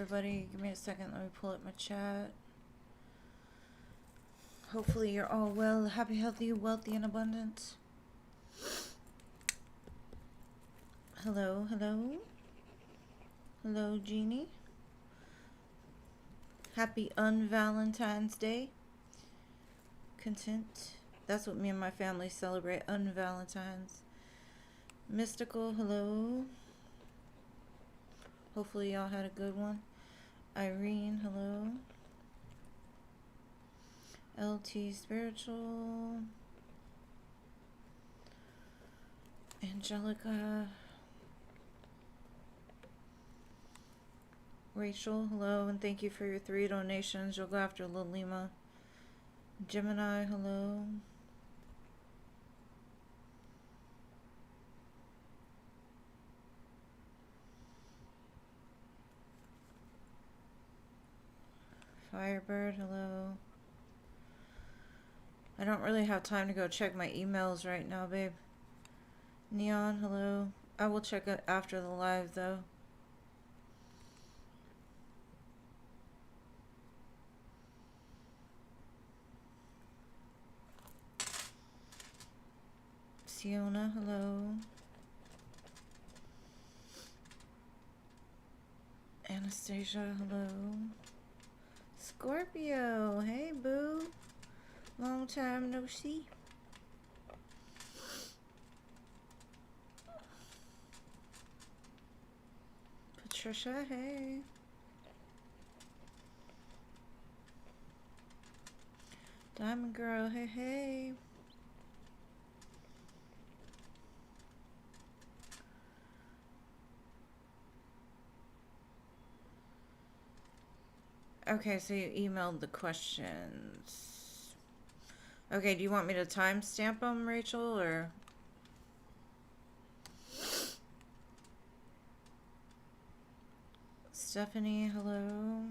everybody. Give me a second. Let me pull up my chat. Hopefully you're all well, happy, healthy, wealthy, and abundant. Hello, hello. Hello, Jeannie. Happy Unvalentine's Day. Content. That's what me and my family celebrate, Unvalentine's. Mystical, hello. Hopefully y'all had a good one. Irene, hello. LT Spiritual. Angelica. Rachel, hello, and thank you for your 3 donations. You'll go after Lilima. Gemini, hello. Firebird, hello. I don't really have time to go check my emails right now, babe. Neon, hello. I will check it after the live, though. Siona, hello. Anastasia, hello. Scorpio, hey boo. Long time no see. Patricia, hey. Diamond Girl, hey, hey. Okay, so you emailed the questions. Okay, do you want me to timestamp them, Rachel, or? Stephanie, hello.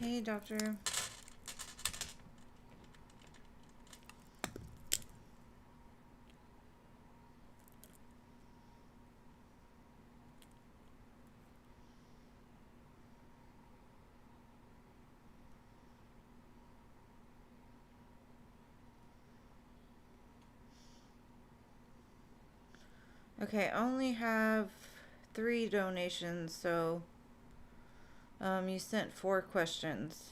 Hey, doctor. Okay, I only have 3 donations, so you sent 4 questions.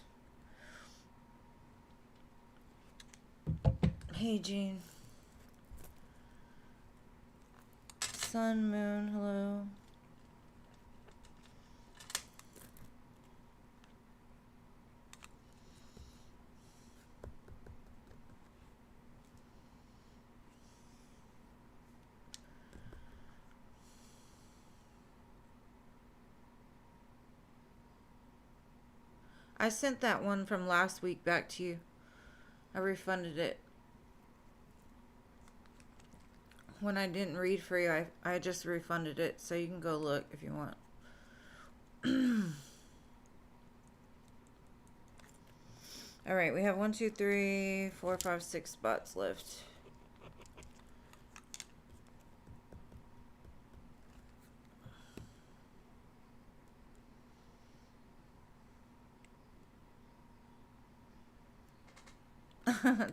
Hey, Jean. Sun, Moon, hello. I sent that one from last week back to you. I refunded it. When I didn't read for you, I just refunded it, so you can go look if you want. Alright, we have 1, 2, 3, 4, 5, 6 spots left.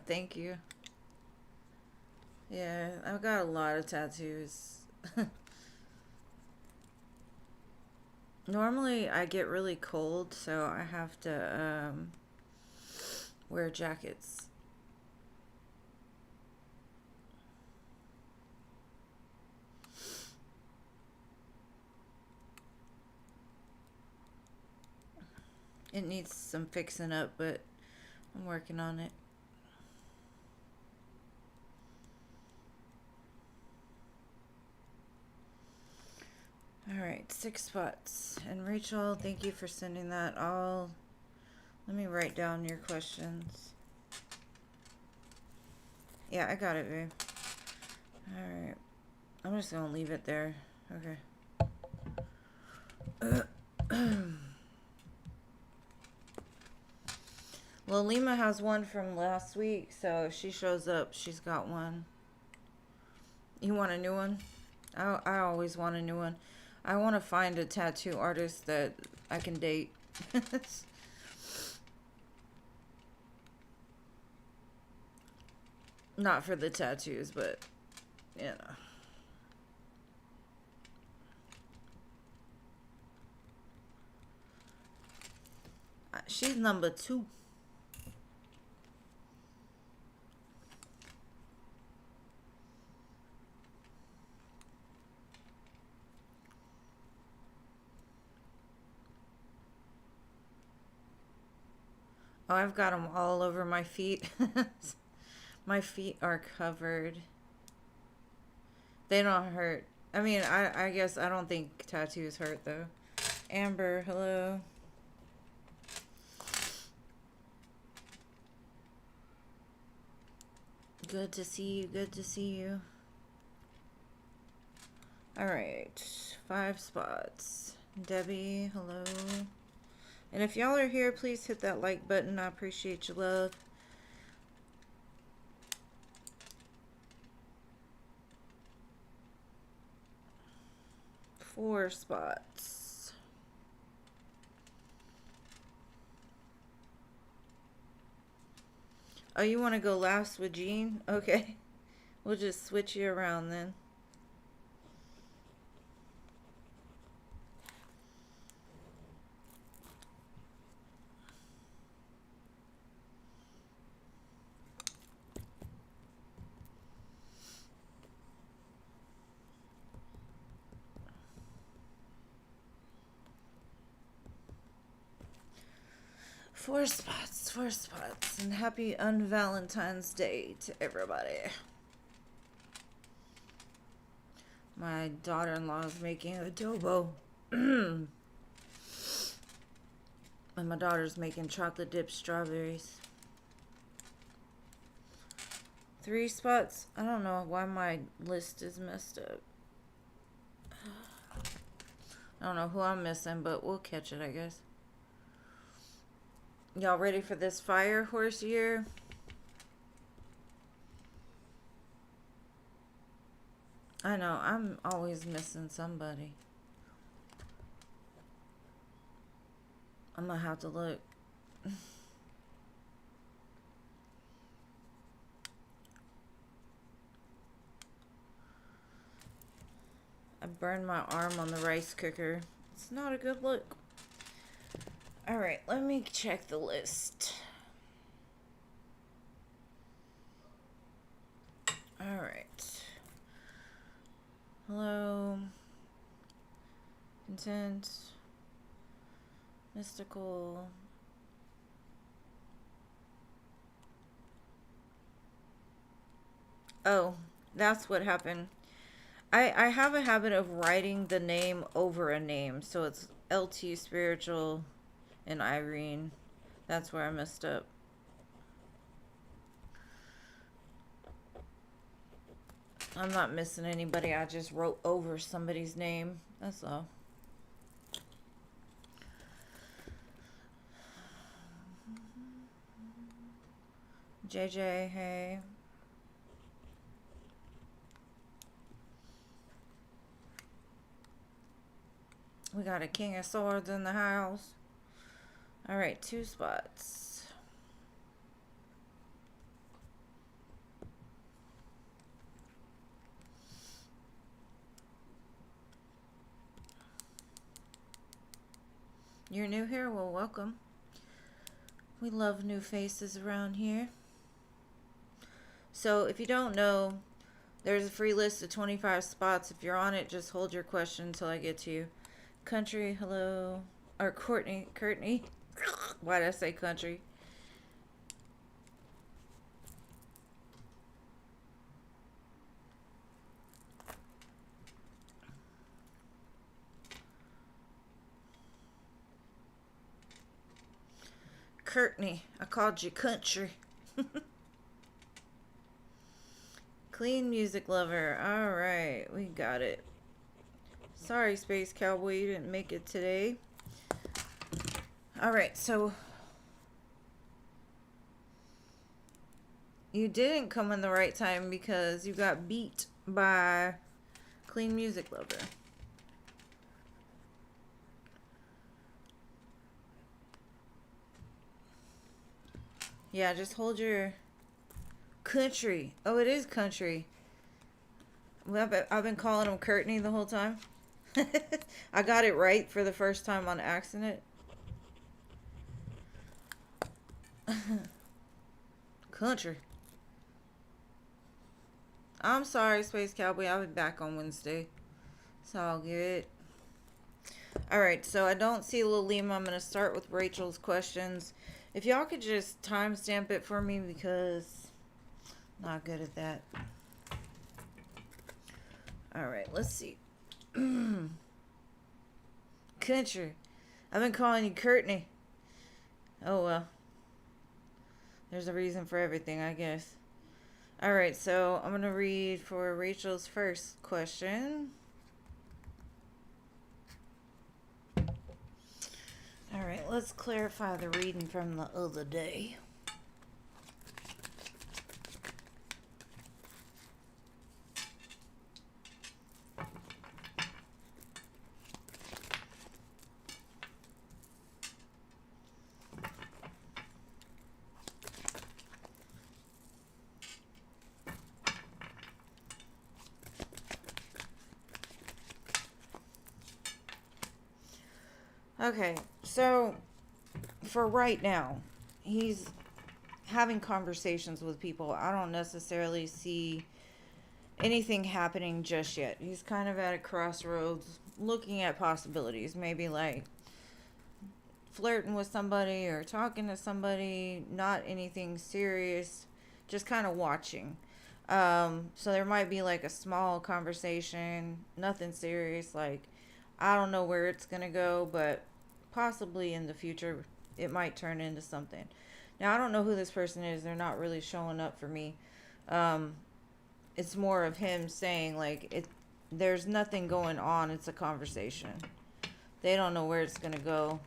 Thank you. Yeah, I've got a lot of tattoos. Normally, I get really cold, so I have to wear jackets. It needs some fixing up, but I'm working on it. Alright, 6 spots. And Rachel, thank you for sending that all. Let me write down your questions. Yeah, I got it, babe. Alright. I'm just gonna leave it there. Okay. Well, Lima has one from last week, so if she shows up, she's got one. You want a new one? I always want a new one. I want to find a tattoo artist that I can date. Not for the tattoos, but, you know. She's number 2. Oh, I've got them all over my feet. My feet are covered. They don't hurt. I mean, I guess I don't think tattoos hurt, though. Amber, hello. Good to see you. Good to see you. Alright. 5 spots. Debbie, hello. And if y'all are here, please hit that like button. I appreciate your love. Four spots. Oh, you want to go last with Jean? Okay. We'll just switch you around then. Four spots, and happy Valentine's Day to everybody. My daughter-in-law is making adobo. And my daughter's making chocolate dipped strawberries. 3 spots. I don't know why my list is messed up. I don't know who I'm missing, but we'll catch it, I guess. Y'all ready for this fire horse year? I know, I'm always missing somebody. I'm gonna have to look. I burned my arm on the rice cooker. It's not a good look. Alright, let me check the list. Alright. Hello. Content. Mystical. Oh, that's what happened. I have a habit of writing the name over a name. So it's LT Spiritual and Irene. That's where I messed up. I'm not missing anybody. I just wrote over somebody's name. That's all. JJ, hey. We got a King of Swords in the house. Alright, 2 spots. You're new here? Well, welcome. We love new faces around here. So, if you don't know, there's a free list of 25 spots. If you're on it, just hold your question until I get to you. Country, hello. Or Courtney. Why did I say country? Courtney, I called you country. Clean music lover. Alright, we got it. Sorry, Space Cowboy, you didn't make it today. Alright, so You didn't come in the right time because you got beat by Clean Music Lover. Yeah, just hold your country. Oh, it is country. Well, I've been calling him Courtney the whole time. I got it right for the first time on accident. Country. I'm sorry, Space Cowboy. I'll be back on Wednesday. It's all good. Alright, so I don't see Lil Lima. I'm going to start with Rachel's questions. If y'all could just timestamp it for me because I'm not good at that. Alright, let's see. Country. I've been calling you Courtney. Oh well. There's a reason for everything, I guess. Alright, so I'm going to read for Rachel's first question. Alright, let's clarify the reading from the other day. Okay, so for right now, he's having conversations with people. I don't necessarily see anything happening just yet. He's kind of at a crossroads looking at possibilities. Maybe like flirting with somebody or talking to somebody, not anything serious, just kind of watching. So there might be like a small conversation, nothing serious. Like, I don't know where it's going to go, but possibly in the future it might turn into something. Now, I don't know who this person is. They're not really showing up for me. It's more of him saying like there's nothing going on. It's a conversation. They don't know where it's going to go.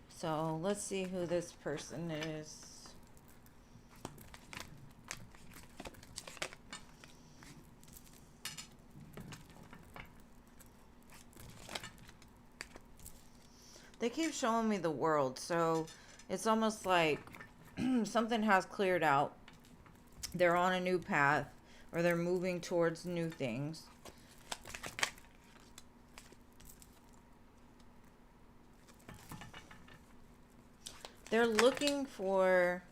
So let's see who this person is. They keep showing me the world, so it's almost like something has cleared out. They're on a new path, or they're moving towards new things. They're looking for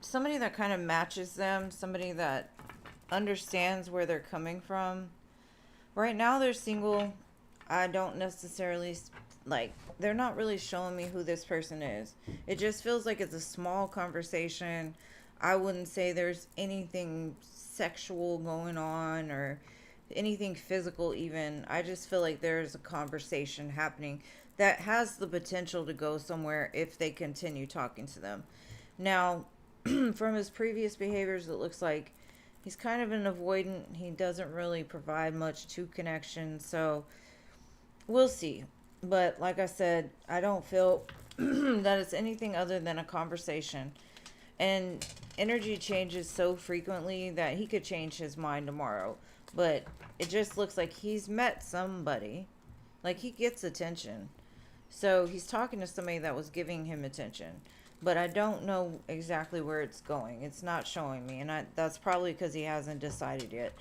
somebody that kind of matches them, somebody that understands where they're coming from. Right now they're single. I don't necessarily, like, they're not really showing me who this person is. It just feels like it's a small conversation. I wouldn't say there's anything sexual going on or anything physical even. I just feel like there's a conversation happening that has the potential to go somewhere if they continue talking to them. Now, from his previous behaviors, it looks like he's kind of an avoidant. He doesn't really provide much to connection, so we'll see. But like I said, I don't feel that it's anything other than a conversation. And energy changes so frequently that he could change his mind tomorrow. But it just looks like he's met somebody. Like, he gets attention. So he's talking to somebody that was giving him attention. But I don't know exactly where it's going. It's not showing me. And that's probably because he hasn't decided yet.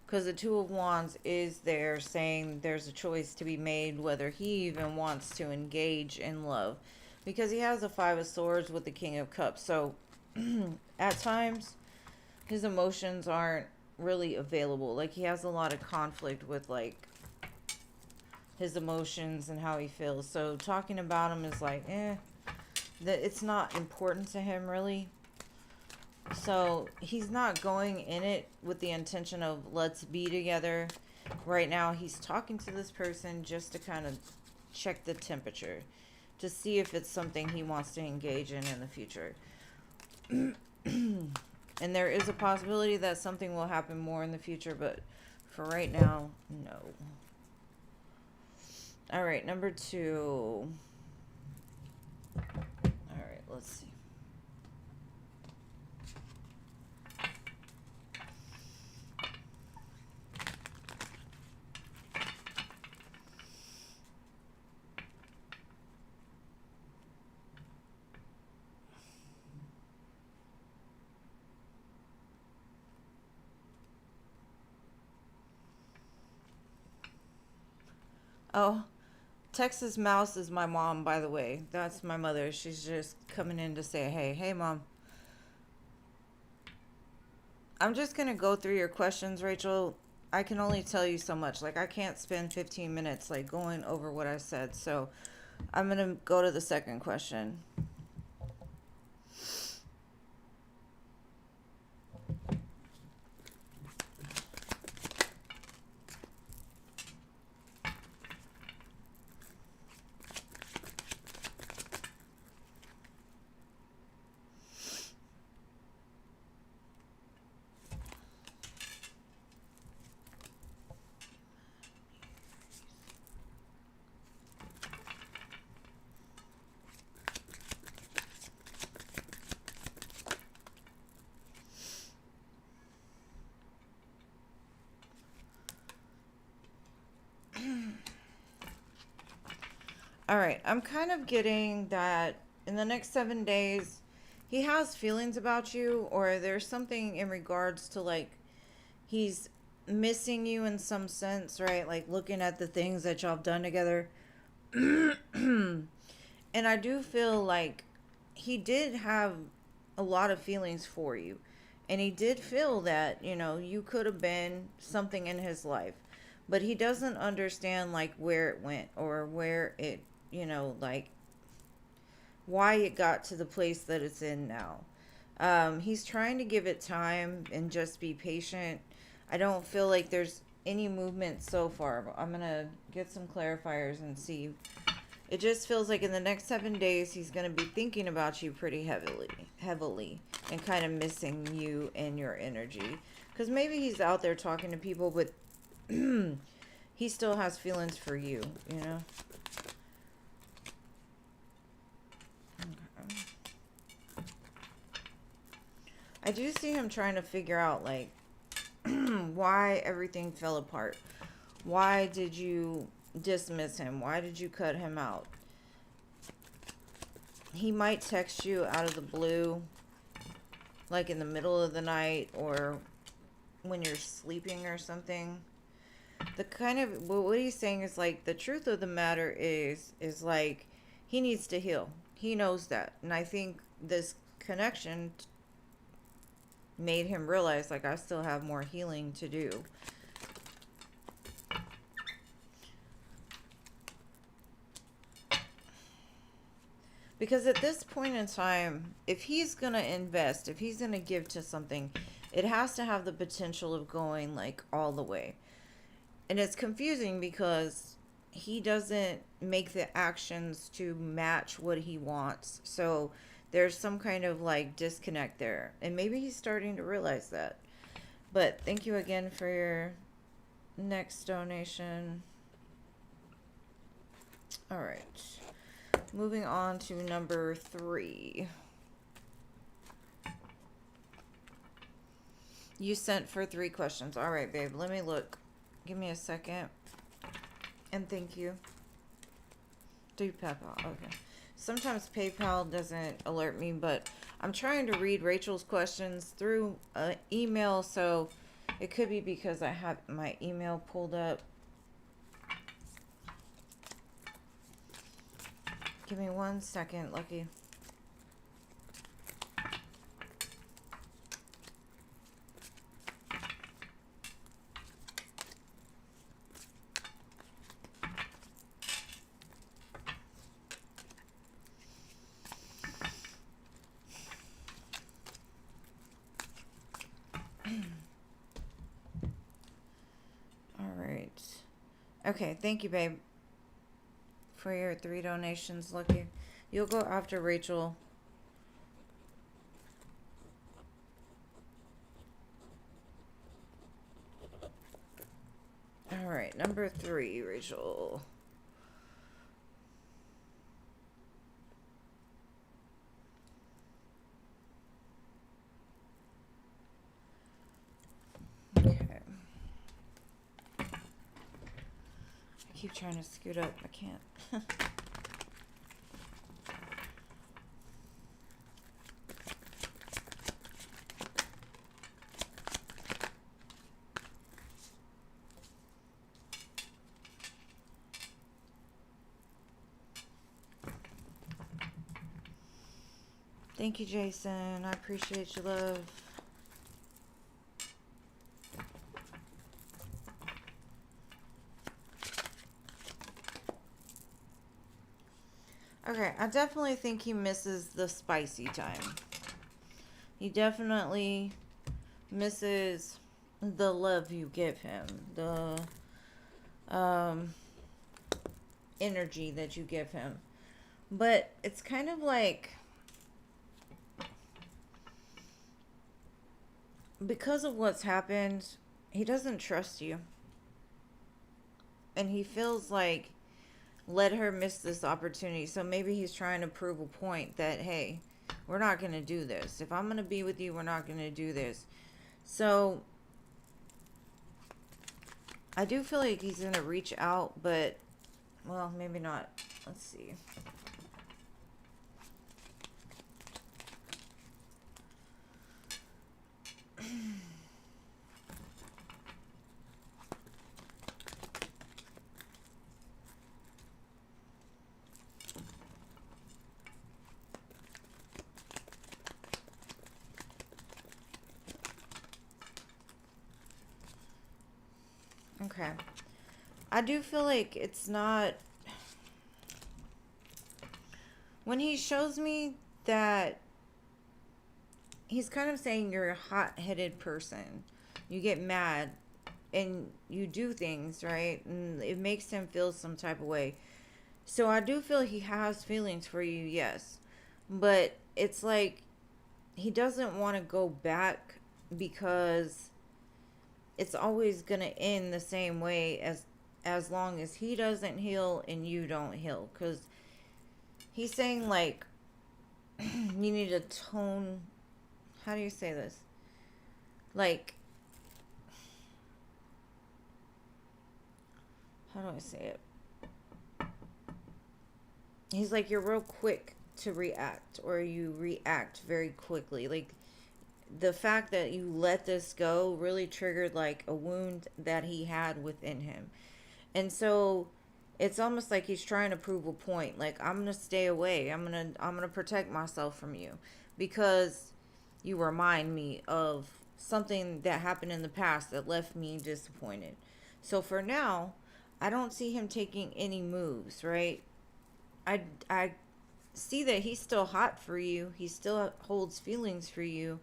Because the Two of Wands is there saying there's a choice to be made whether he even wants to engage in love. Because he has the Five of Swords with the King of Cups. So at times his emotions aren't really available. Like, he has a lot of conflict with like his emotions and how he feels. So talking about him is like, that it's not important to him really. So he's not going in it with the intention of let's be together. Right now he's talking to this person just to kind of check the temperature, to see if it's something he wants to engage in the future. And there is a possibility that something will happen more in the future, but for right now, no. Alright, number 2. Alright, let's see. Oh, Texas Mouse is my mom, by the way. That's my mother. She's just coming in to say, hey. Hey, Mom. I'm just going to go through your questions, Rachel. I can only tell you so much. Like, I can't spend 15 minutes, like, going over what I said. So, I'm going to go to the second question. All right, I'm kind of getting that in the next 7 days, he has feelings about you, or there's something in regards to like he's missing you in some sense, right? Like looking at the things that y'all have done together. And I do feel like he did have a lot of feelings for you. And he did feel that, you know, you could have been something in his life. But he doesn't understand like where it went or where it, you know, like why it got to the place that it's in now. He's trying to give it time and just be patient. I don't feel like there's any movement so far. I'm going to get some clarifiers and see. It just feels like in the next 7 days, he's going to be thinking about you pretty heavily, and kind of missing you and your energy. Because maybe he's out there talking to people, but he still has feelings for you, you know? Okay. I do see him trying to figure out, like, why everything fell apart. Why did you dismiss him? Why did you cut him out? He might text you out of the blue, like in the middle of the night or when you're sleeping or something. The kind of what he's saying is like the truth of the matter is like he needs to heal. He knows that, and I think this connection made him realize like I still have more healing to do. Because at this point in time, if he's going to invest, if he's going to give to something, it has to have the potential of going like all the way. And it's confusing because he doesn't make the actions to match what he wants. So there's some kind of like disconnect there. And maybe he's starting to realize that. But thank you again for your next donation. All right. Moving on to number 3. You sent for 3 questions. All right, babe. Let me look. Give me a second. And thank you. Do PayPal. Okay. Sometimes PayPal doesn't alert me, but I'm trying to read Rachel's questions through email, so it could be because I have my email pulled up. Give me 1 second, Lucky. All right. Okay, thank you, babe, for your 3 donations, Lucky. You'll go after Rachel. All right, number 3, Rachel. Okay. I keep trying to scoot up. I can't. Thank you, Jason. I appreciate your love. Okay, I definitely think he misses the spicy time. He definitely misses the love you give him, the energy that you give him. But it's kind of like, because of what's happened, he doesn't trust you. And he feels like, let her miss this opportunity. So maybe he's trying to prove a point that, hey, we're not going to do this. If I'm going to be with you, we're not going to do this. So I do feel like he's going to reach out, but, well, maybe not. Let's see. Okay. I do feel like it's not... When he shows me that he's kind of saying you're a hot-headed person. You get mad and you do things, right? And it makes him feel some type of way. So I do feel he has feelings for you, yes. But it's like he doesn't want to go back because it's always going to end the same way as long as he doesn't heal and you don't heal. Because he's saying, like, you need to tone... How do you say this? Like, how do I say it? He's like, you're real quick to react, or you react very quickly. Like, the fact that you let this go really triggered like a wound that he had within him. And so it's almost like he's trying to prove a point. Like, I'm going to stay away. I'm going to protect myself from you because you remind me of something that happened in the past that left me disappointed. So for now, I don't see him taking any moves, right? I see that he's still hot for you. He still holds feelings for you.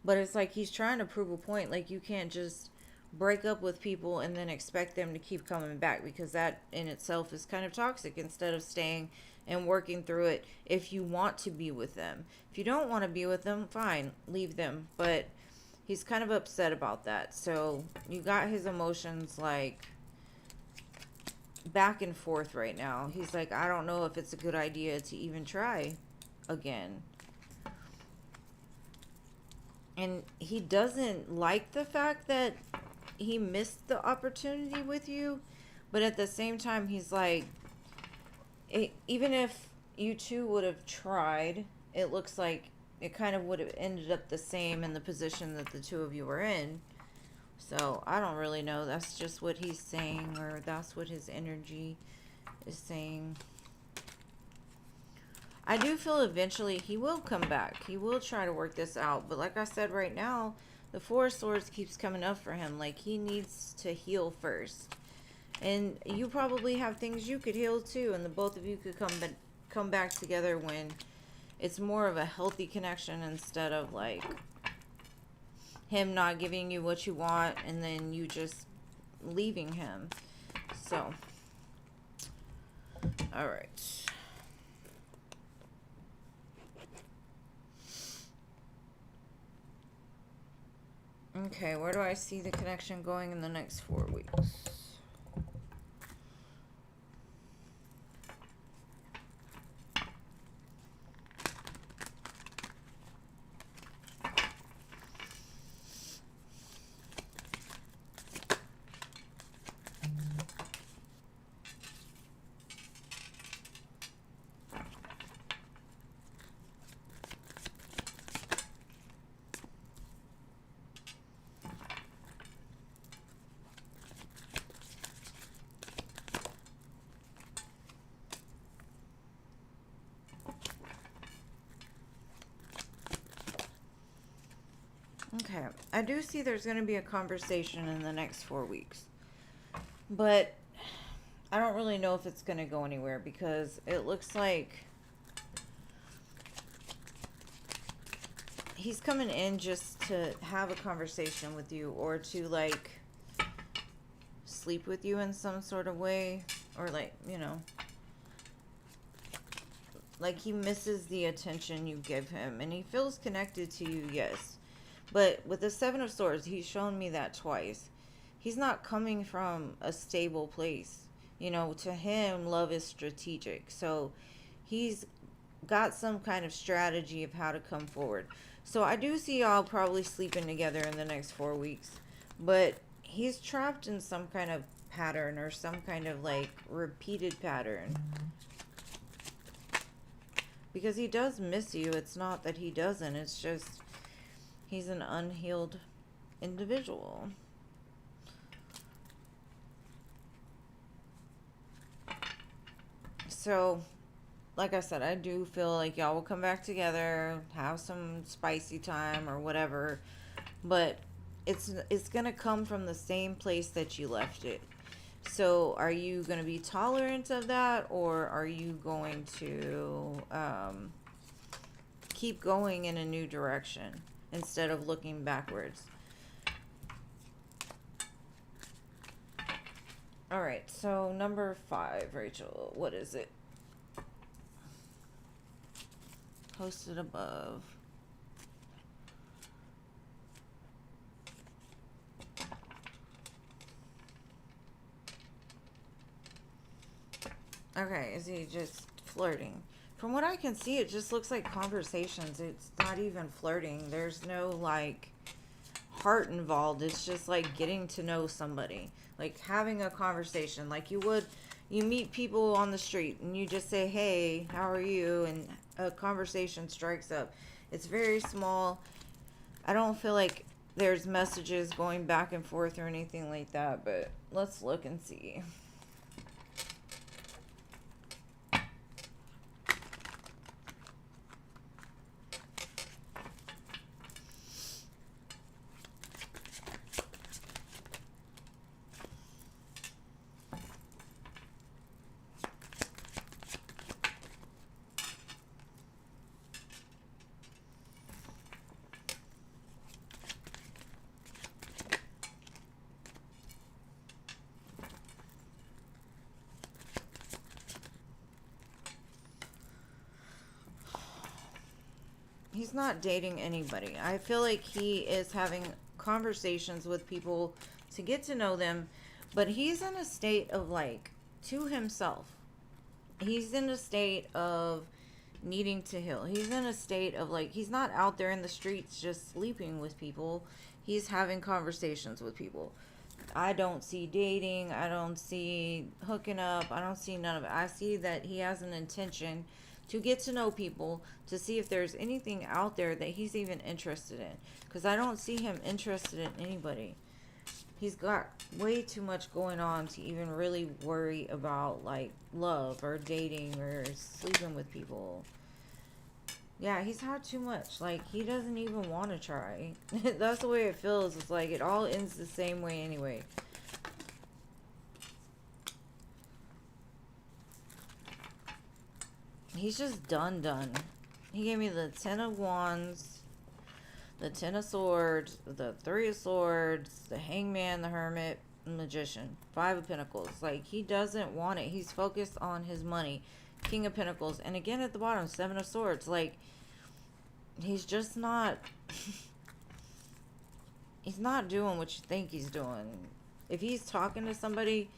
But it's like he's trying to prove a point. Like, you can't just break up with people and then expect them to keep coming back, because that in itself is kind of toxic, instead of staying and working through it if you want to be with them. If you don't want to be with them, fine, leave them. But he's kind of upset about that. So you got his emotions like back and forth right now. He's like, I don't know if it's a good idea to even try again. And he doesn't like the fact that he missed the opportunity with you. But at the same time, he's like, even if you two would have tried, it looks like it kind of would have ended up the same in the position that the two of you were in. So I don't really know. That's just what he's saying, or that's what his energy is saying. I do feel eventually he will come back. He will try to work this out. But like I said, right now, the Four of Swords keeps coming up for him. Like, he needs to heal first. And you probably have things you could heal too. And the both of you could come back together when it's more of a healthy connection, instead of like him not giving you what you want and then you just leaving him. So, all right. Okay, where do I see the connection going in the next 4 weeks? Okay. I do see there's going to be a conversation in the next 4 weeks. But I don't really know if it's going to go anywhere because it looks like he's coming in just to have a conversation with you or to, like, sleep with you in some sort of way. Or, like, you know, like he misses the attention you give him. And he feels connected to you, yes. But with the Seven of Swords, he's shown me that twice. He's not coming from a stable place. You know, to him, love is strategic. So he's got some kind of strategy of how to come forward. So I do see y'all probably sleeping together in the next 4 weeks. But he's trapped in some kind of pattern or some kind of, like, repeated pattern. Because he does miss you. It's not that he doesn't. It's just he's an unhealed individual. So, like I said, I do feel like y'all will come back together, have some spicy time or whatever. But it's going to come from the same place that you left it. So, are you going to be tolerant of that? Or are you going to keep going in a new direction instead of looking backwards? Alright, so number 5, Rachel. What is it? Posted above. Okay, is he just flirting? From what I can see, it just looks like conversations. It's not even flirting. There's no, like, heart involved. It's just, like, getting to know somebody. Like, having a conversation. Like, you meet people on the street, and you just say, hey, how are you? And a conversation strikes up. It's very small. I don't feel like there's messages going back and forth or anything like that, but let's look and see. He's not dating anybody. I feel like he is having conversations with people to get to know them, but he's in a state of, like, to himself. He's in a state of needing to heal. He's in a state of, like, he's not out there in the streets just sleeping with people. He's having conversations with people. I don't see dating. I don't see hooking up. I don't see none of it. I see that he has an intention to get to know people, to see if there's anything out there that he's even interested in. Because I don't see him interested in anybody. He's got way too much going on to even really worry about, like, love or dating or sleeping with people. Yeah, he's had too much. Like, he doesn't even want to try. That's the way it feels. It's like it all ends the same way anyway. He's just done. He gave me the 10 of Wands, the 10 of Swords, the 3 of Swords, the Hangman, the Hermit, Magician, 5 of Pentacles. Like, he doesn't want it. He's focused on his money. King of Pentacles. And again at the bottom, 7 of Swords. Like, he's just not... he's not doing what you think he's doing. If he's talking to somebody...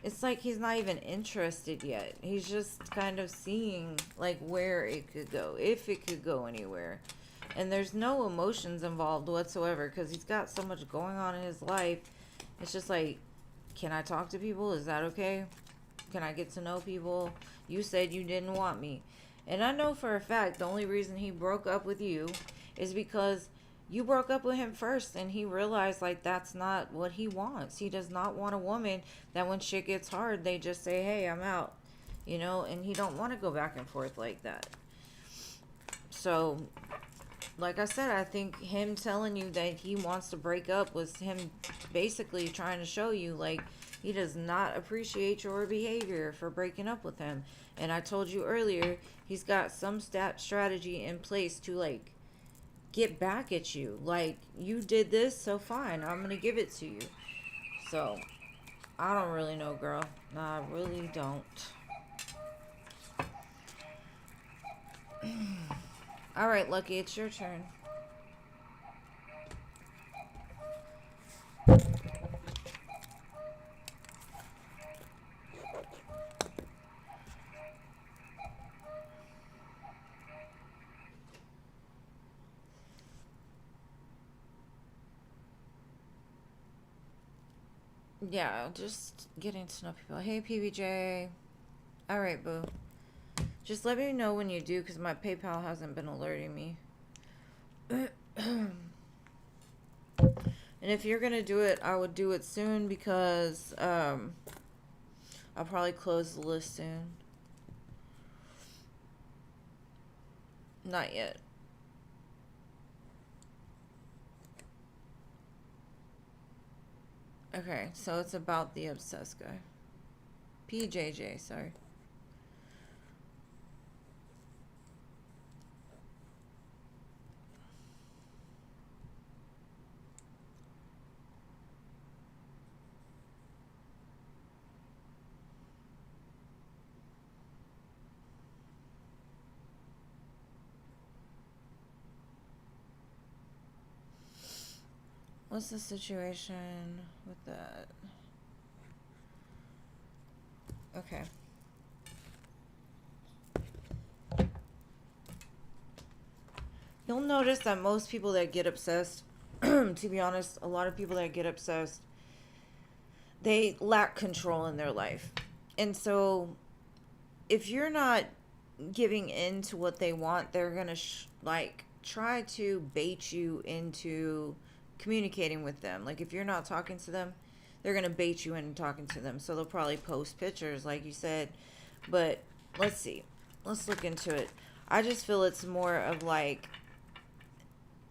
it's like he's not even interested yet. He's just kind of seeing, like, where it could go. If it could go anywhere. And there's no emotions involved whatsoever. Because he's got so much going on in his life. It's just like, can I talk to people? Is that okay? Can I get to know people? You said you didn't want me. And I know for a fact the only reason he broke up with you is because you broke up with him first, and he realized, like, that's not what he wants. He does not want a woman that when shit gets hard, they just say, hey, I'm out. You know, and he don't want to go back and forth like that. So, like I said, I think him telling you that he wants to break up was him basically trying to show you, like, he does not appreciate your behavior for breaking up with him. And I told you earlier, he's got some strategy in place to, like, get back at you. Like, you did this, so fine, I'm gonna give it to you. So, I don't really know, girl. No, I really don't. All right, Lucky, it's your turn. Yeah, just getting to know people. Hey, PBJ. All right, boo. Just let me know when you do, because my PayPal hasn't been alerting me. And if you're going to do it, I would do it soon, because I'll probably close the list soon. Not yet. Okay, so it's about the obsessed guy. PJJ, sorry. What's the situation with that? Okay. You'll notice that most people that get obsessed, to be honest, a lot of people that get obsessed, they lack control in their life. And so, if you're not giving in to what they want, they're going to, like, try to bait you into communicating with them. Like, if you're not talking to them, they're going to bait you into talking to them. So, they'll probably post pictures, like you said. But, let's see. Let's look into it. I just feel it's more of, like,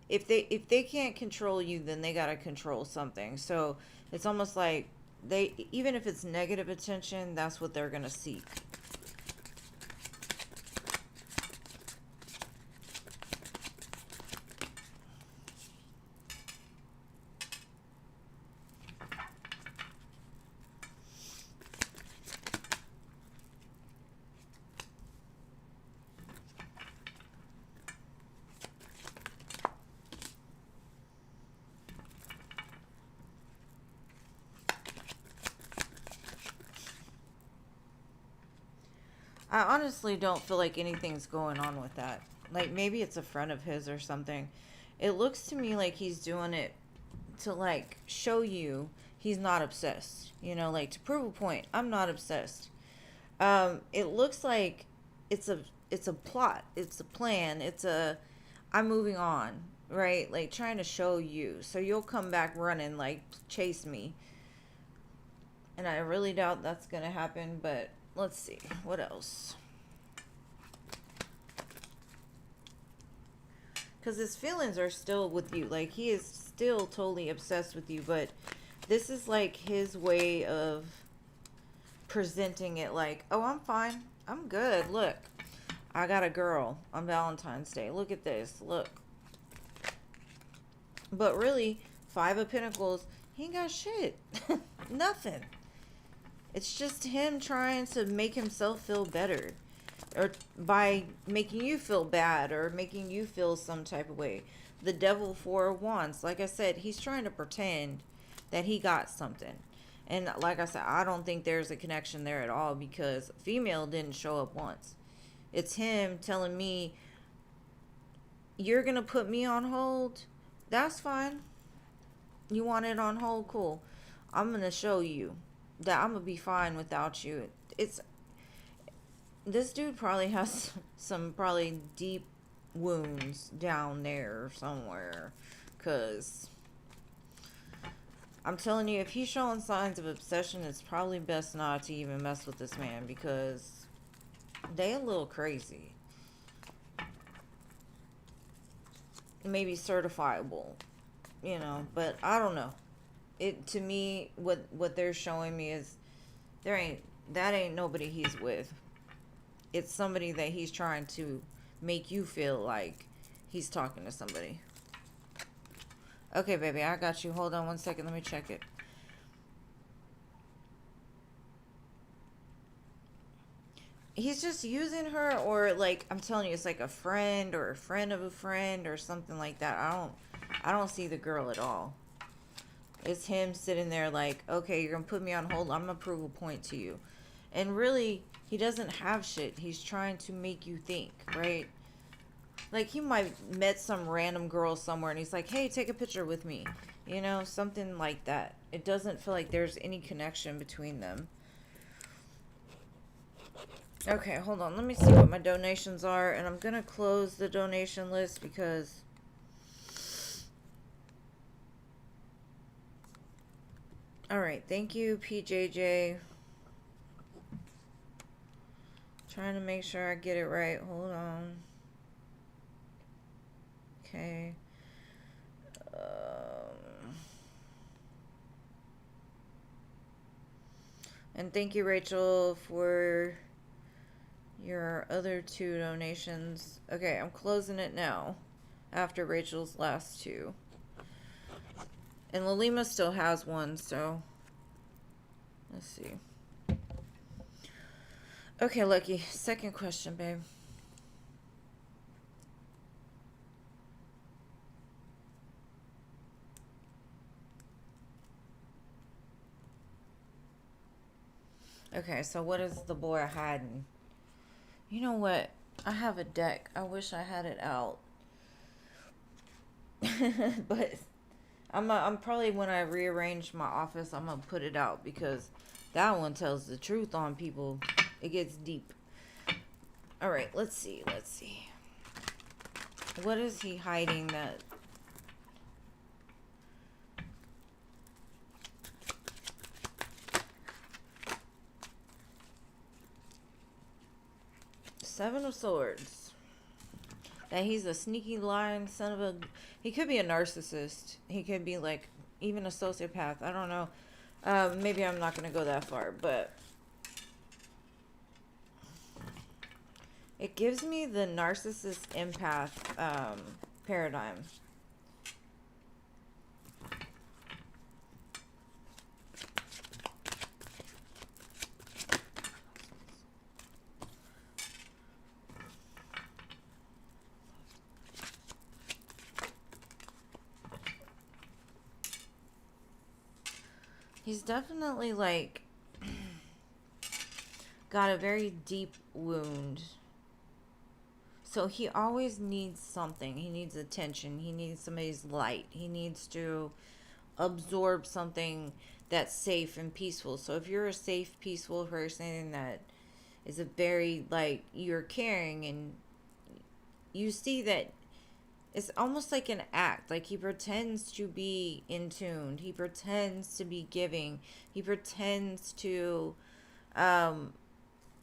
if they can't control you, then they got to control something. So it's almost like they, even if it's negative attention, that's what they're going to seek. I honestly don't feel like anything's going on with that. Like, maybe it's a friend of his or something. It looks to me like he's doing it to, like, show you he's not obsessed. You know, like, to prove a point. I'm not obsessed. It looks like it's a plot. It's a plan. I'm moving on, right? Like, trying to show you. So you'll come back running, like, chase me. And I really doubt that's going to happen, but let's see. What else? Because his feelings are still with you. Like, he is still totally obsessed with you. But this is, like, his way of presenting it. Like, oh, I'm fine. I'm good. Look. I got a girl on Valentine's Day. Look at this. Look. But really, Five of Pentacles, he ain't got shit. Nothing. It's just him trying to make himself feel better. Or by making you feel bad. Or making you feel some type of way. The Devil, Four of Wands. Like I said, he's trying to pretend that he got something. And like I said, I don't think there's a connection there at all. Because female didn't show up once. It's him telling me, you're going to put me on hold? That's fine. You want it on hold? Cool. I'm going to show you that I'm gonna be fine without you. This dude probably has some probably deep wounds down there somewhere, cause I'm telling you, if he's showing signs of obsession, it's probably best not to even mess with this man, because they a little crazy. maybe certifiable, you know, but I don't know. It, to me, what they're showing me is that ain't nobody he's with. It's somebody that he's trying to make you feel like he's talking to somebody. Okay, baby, I got you. Hold on one second. Let me check it. He's just using her, or like, I'm telling you, it's like a friend or a friend of a friend or something like that. I don't see the girl at all. It's him sitting there like, okay, you're gonna put me on hold. I'm gonna prove a point to you. And really, he doesn't have shit. He's trying to make you think, right? Like, he might met some random girl somewhere and he's like, hey, take a picture with me. You know, something like that. It doesn't feel like there's any connection between them. Okay, hold on. Let me see what my donations are. And I'm going to close the donation list because... Alright, thank you, PJJ. Trying to make sure I get it right. Hold on. Okay. And thank you, Rachel, for your other 2 donations. Okay, I'm closing it now after Rachel's last 2. And Lalima still has 1, so let's see. Okay, Lucky, second question, babe. Okay, so what is the boy hiding? You know what? I have a deck. I wish I had it out. But I'm probably, when I rearrange my office, I'm gonna put it out because that one tells the truth on people. It gets deep. All right, let's see. What is he hiding that... Seven of Swords. That he's a sneaky, lying son of a... He could be a narcissist. He could be like even a sociopath. I don't know. Maybe I'm not going to go that far, but it gives me the narcissist empath paradigm. He's definitely, like, got a very deep wound. So he always needs something. He needs attention. He needs somebody's light. He needs to absorb something that's safe and peaceful. So if you're a safe, peaceful person that is a very, like, you're caring, and you see that it's almost like an act. Like, he pretends to be in tune. He pretends to be giving. He pretends to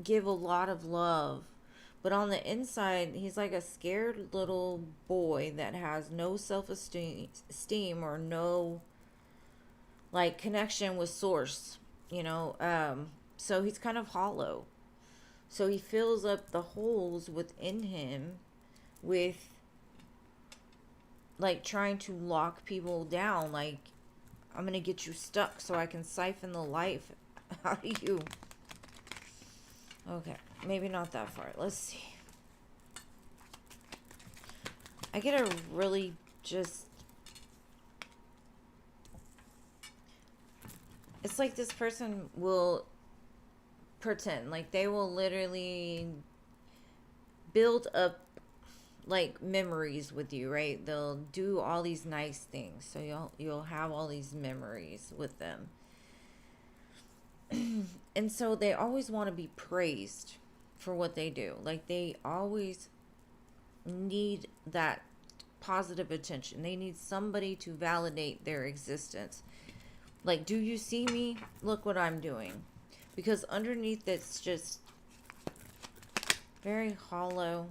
give a lot of love. But on the inside, he's like a scared little boy that has no self-esteem or no, like, connection with source, you know. So he's kind of hollow. So he fills up the holes within him with, like, trying to lock people down. Like, I'm gonna get you stuck so I can siphon the life out of you. Okay, maybe not that far. Let's see. I get a really just... It's like this person will pretend. Like, they will literally build up, like, memories with you, right? They'll do all these nice things, so you'll have all these memories with them. And so they always want to be praised for what they do. Like, they always need that positive attention. They need somebody to validate their existence. Like, do you see me? Look what I'm doing. Because underneath it's just very hollow.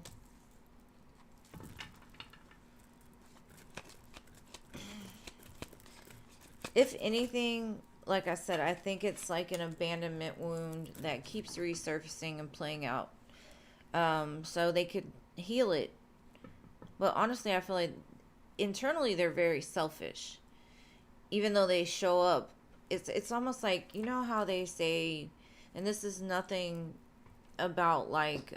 If anything, like I said, I think it's like an abandonment wound that keeps resurfacing and playing out. So they could heal it. But honestly, I feel like internally they're very selfish. Even though they show up, it's almost like, you know how they say, and this is nothing about like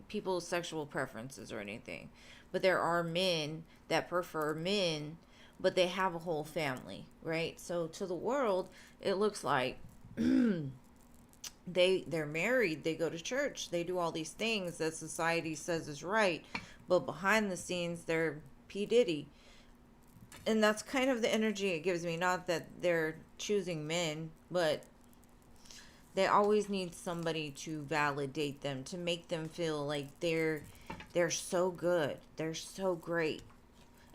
people's sexual preferences or anything, but there are men that prefer men, but they have a whole family, right? So to the world, it looks like they're married, they go to church, they do all these things that society says is right, but behind the scenes they're P Diddy. And that's kind of the energy it gives me. Not that they're choosing men, but they always need somebody to validate them, to make them feel like they're so good, they're so great.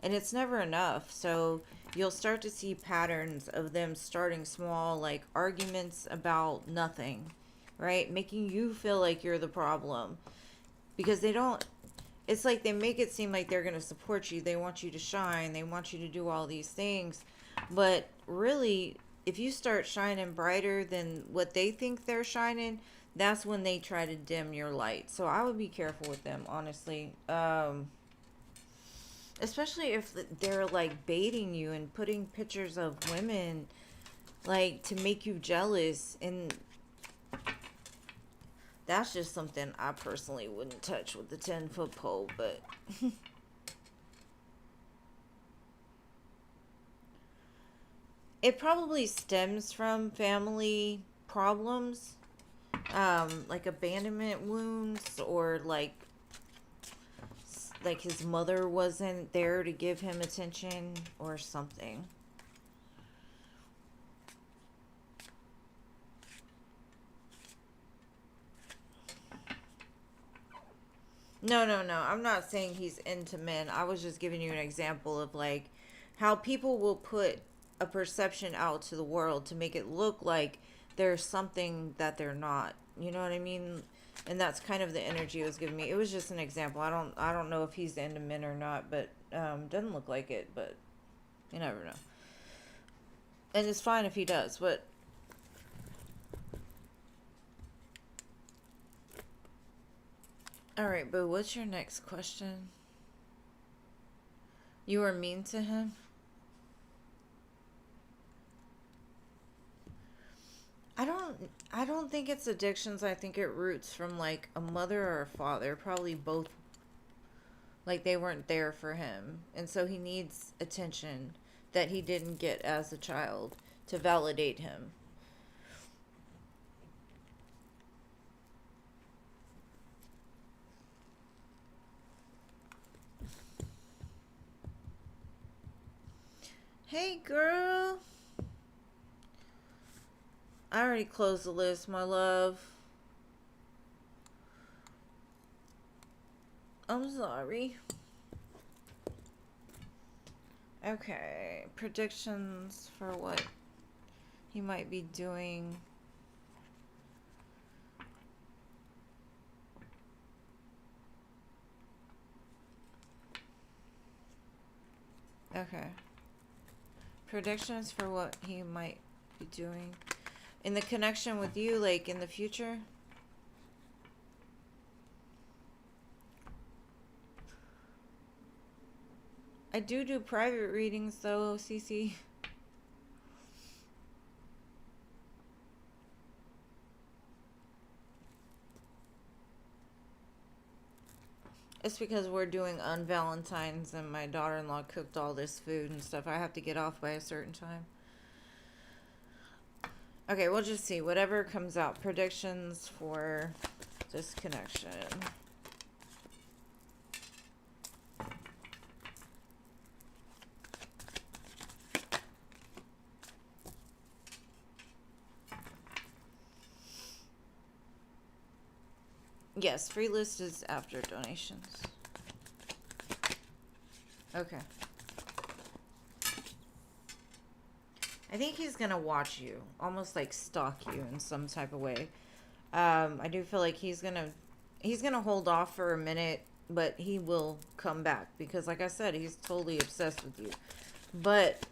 And it's never enough. So you'll start to see patterns of them starting small, like arguments about nothing, right? Making you feel like you're the problem, because they don't, it's like they make it seem like they're going to support you. They want you to shine. They want you to do all these things. But really, if you start shining brighter than what they think they're shining, that's when they try to dim your light. So I would be careful with them, honestly. Especially if they're like baiting you and putting pictures of women like to make you jealous, and that's just something I personally wouldn't touch with the 10-foot pole. But it probably stems from family problems, like abandonment wounds, or like his mother wasn't there to give him attention or something. No, no, no. I'm not saying he's into men. I was just giving you an example of like how people will put a perception out to the world to make it look like there's something that they're not. You know what I mean? And that's kind of the energy it was giving me. It was just an example. I don't know if he's into men or not, but doesn't look like it, but you never know. And it's fine if he does, but all right, but what's your next question? You were mean to him? I don't think it's addictions. I think it roots from like a mother or a father, probably both. Like they weren't there for him, and so he needs attention that he didn't get as a child to validate him. Hey girl, I already closed the list, my love. I'm sorry. Okay, predictions for what he might be doing. Okay. Predictions for what he might be doing in the connection with you, like in the future. I do private readings though, Cece. It's because we're doing on Valentine's and my daughter-in-law cooked all this food and stuff. I have to get off by a certain time. Okay, we'll just see. Whatever comes out. Predictions for this connection. Yes, free list is after donations. Okay. I think he's gonna watch you, almost like stalk you in some type of way. I do feel like he's gonna hold off for a minute, but he will come back because, like I said, he's totally obsessed with you. But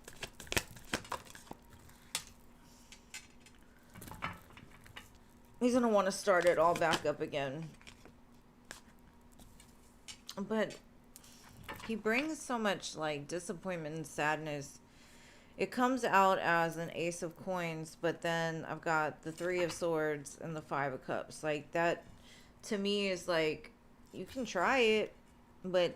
He's going to want to start it all back up again. But he brings so much like disappointment and sadness. It comes out as an Ace of Coins, but then I've got the Three of Swords and the Five of Cups. Like that to me is like, you can try it, but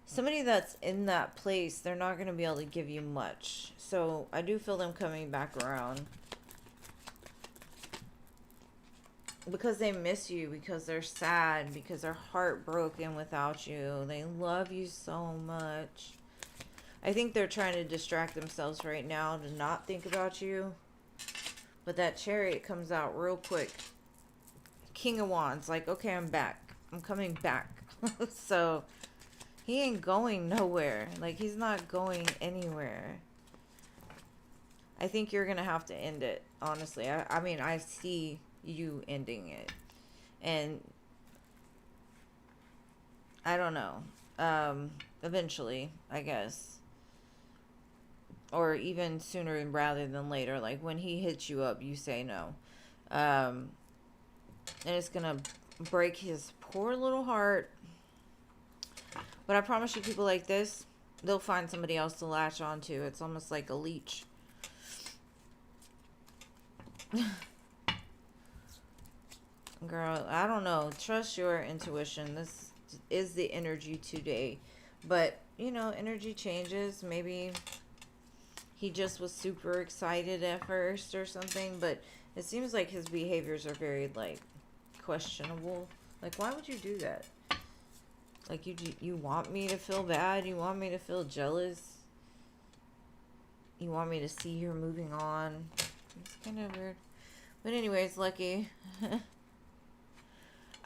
somebody that's in that place, they're not going to be able to give you much. So I do feel them coming back around. Because they miss you, because they're sad, because they're heartbroken without you. They love you so much. I think they're trying to distract themselves right now to not think about you. But that Chariot comes out real quick. King of Wands, like, okay, I'm back. I'm coming back. So, he ain't going nowhere. Like, he's not going anywhere. I think you're going to have to end it, honestly. I mean, I see you ending it. And I don't know. Eventually, I guess. Or even sooner rather than later. Like when he hits you up, you say no. And it's gonna break his poor little heart. But I promise you, people like this, they'll find somebody else to latch onto. It's almost like a leech. Girl, I don't know. Trust your intuition. This is the energy today. But, you know, energy changes. Maybe he just was super excited at first or something. But it seems like his behaviors are very, like, questionable. Like, why would you do that? Like, you want me to feel bad? You want me to feel jealous? You want me to see you're moving on? It's kind of weird. But anyways, Lucky.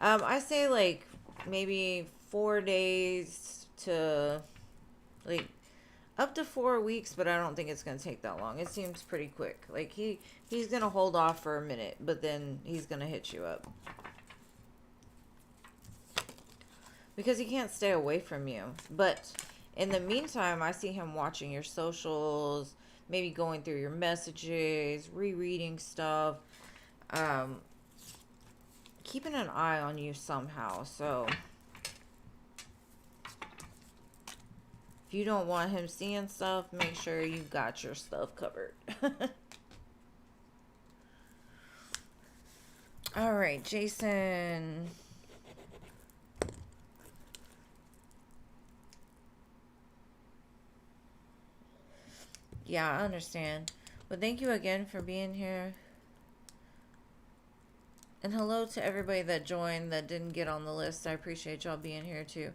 I say like maybe 4 days to like up to 4 weeks, but I don't think it's gonna take that long. It seems pretty quick. Like he's gonna hold off for a minute, but then he's gonna hit you up because he can't stay away from you. But in the meantime, I see him watching your socials, maybe going through your messages, rereading stuff. Keeping an eye on you somehow. So if you don't want him seeing stuff, make sure you got your stuff covered. All right, Jason. Yeah, I understand. But thank you again for being here. And hello to everybody that joined that didn't get on the list. I appreciate y'all being here too.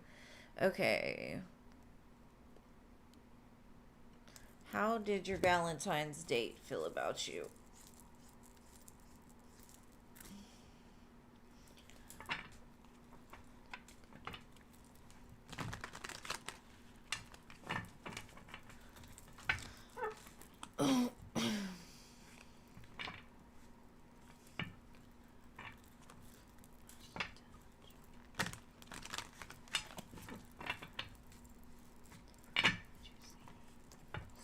Okay. How did your Valentine's date feel about you?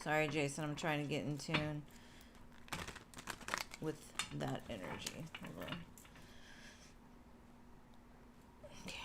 Sorry, Jason, I'm trying to get in tune with that energy. Hold on. Okay.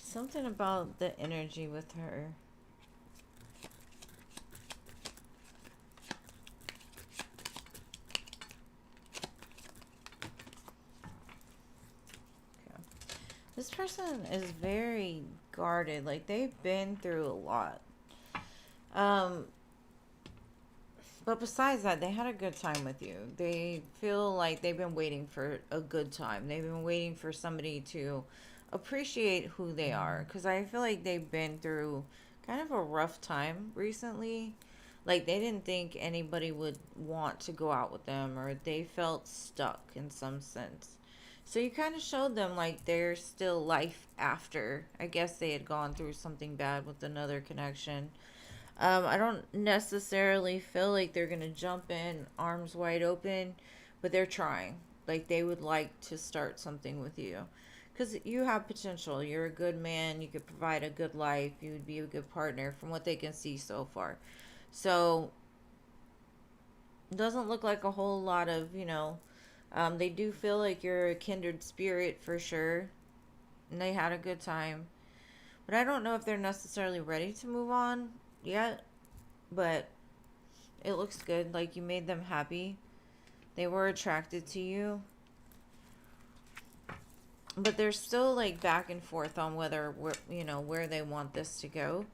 Something about the energy with her. Okay. This person is very guarded. Like, they've been through a lot. But besides that, they had a good time with you. They feel like they've been waiting for a good time. They've been waiting for somebody to appreciate who they are. Because I feel like they've been through kind of a rough time recently. Like, they didn't think anybody would want to go out with them, or they felt stuck in some sense. So you kind of showed them like there's still life after. I guess they had gone through something bad with another connection. I don't necessarily feel like they're going to jump in arms wide open, but they're trying. Like, they would like to start something with you. Because you have potential. You're a good man. You could provide a good life. You would be a good partner from what they can see so far. So, doesn't look like a whole lot of, they do feel like you're a kindred spirit for sure. And they had a good time. But I don't know if they're necessarily ready to move on yet, but it looks good. Like, you made them happy. They were attracted to you. But they're still like back and forth on whether, where they want this to go.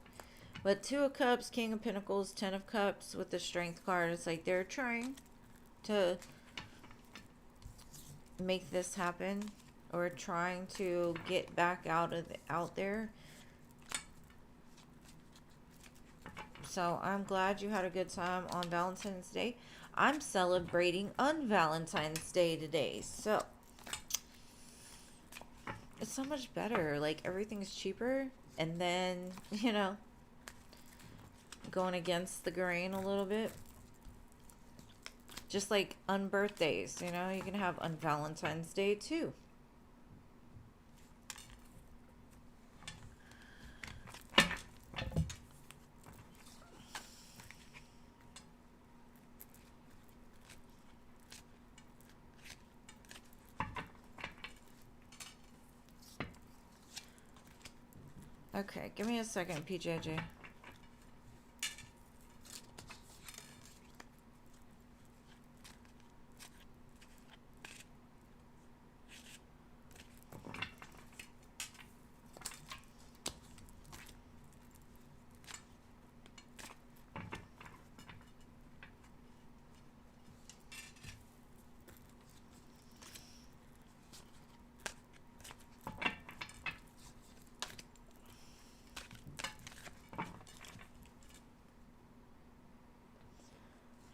But Two of Cups, King of Pentacles, Ten of Cups with the Strength card, it's like they're trying to make this happen, or trying to get back out there. So I'm glad you had a good time on Valentine's Day. I'm celebrating on Valentine's Day today. So it's so much better. Like, everything's cheaper. And then, going against the grain a little bit. Just like on birthdays, you can have on Valentine's Day too. Okay, give me a second, PJJ.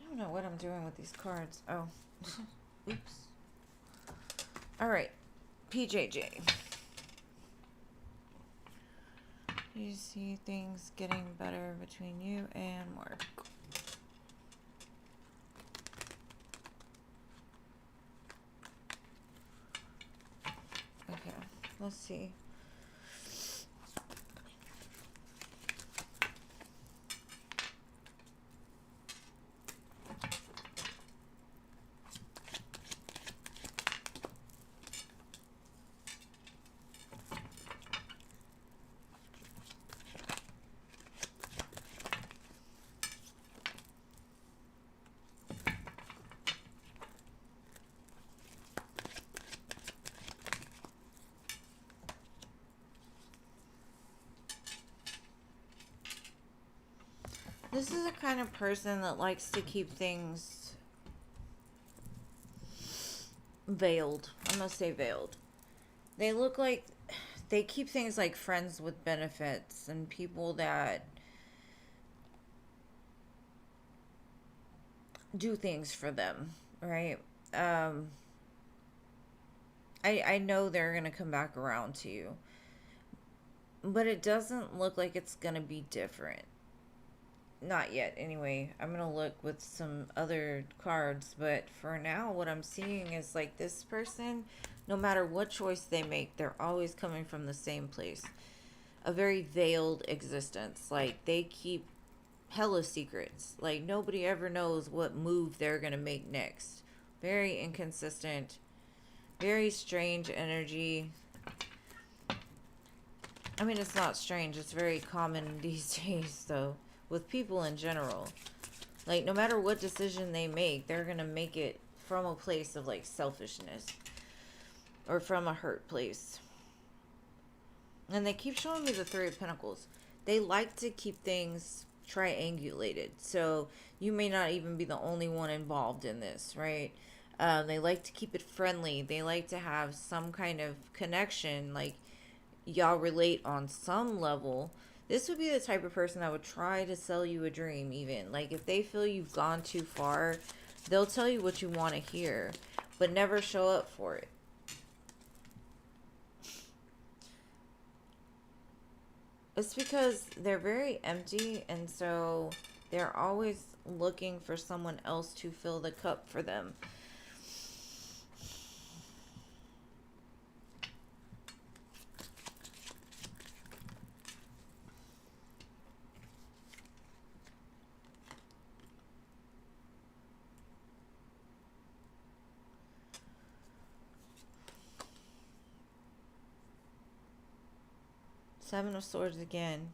I don't know what I'm doing with these cards. Oh, oops. All right, PJJ. You see things getting better between you and Mark. Okay, let's see. This is the kind of person that likes to keep things veiled. I'm going to say veiled. They look like they keep things like friends with benefits and people that do things for them, right? I know they're going to come back around to you. But it doesn't look like it's going to be different. Not yet, anyway. I'm going to look with some other cards. But for now, what I'm seeing is like this person, no matter what choice they make, they're always coming from the same place. A very veiled existence. Like, they keep hella secrets. Like, nobody ever knows what move they're going to make next. Very inconsistent. Very strange energy. I mean, it's not strange. It's very common these days, though, with people in general. Like, no matter what decision they make, they're going to make it from a place of, like, selfishness. Or from a hurt place. And they keep showing me the Three of Pentacles. They like to keep things triangulated. So, you may not even be the only one involved in this, right? They like to keep it friendly. They like to have some kind of connection. Like, y'all relate on some level. This would be the type of person that would try to sell you a dream even. Like, if they feel you've gone too far, they'll tell you what you want to hear, but never show up for it. It's because they're very empty, and so they're always looking for someone else to fill the cup for them. Seven of Swords again.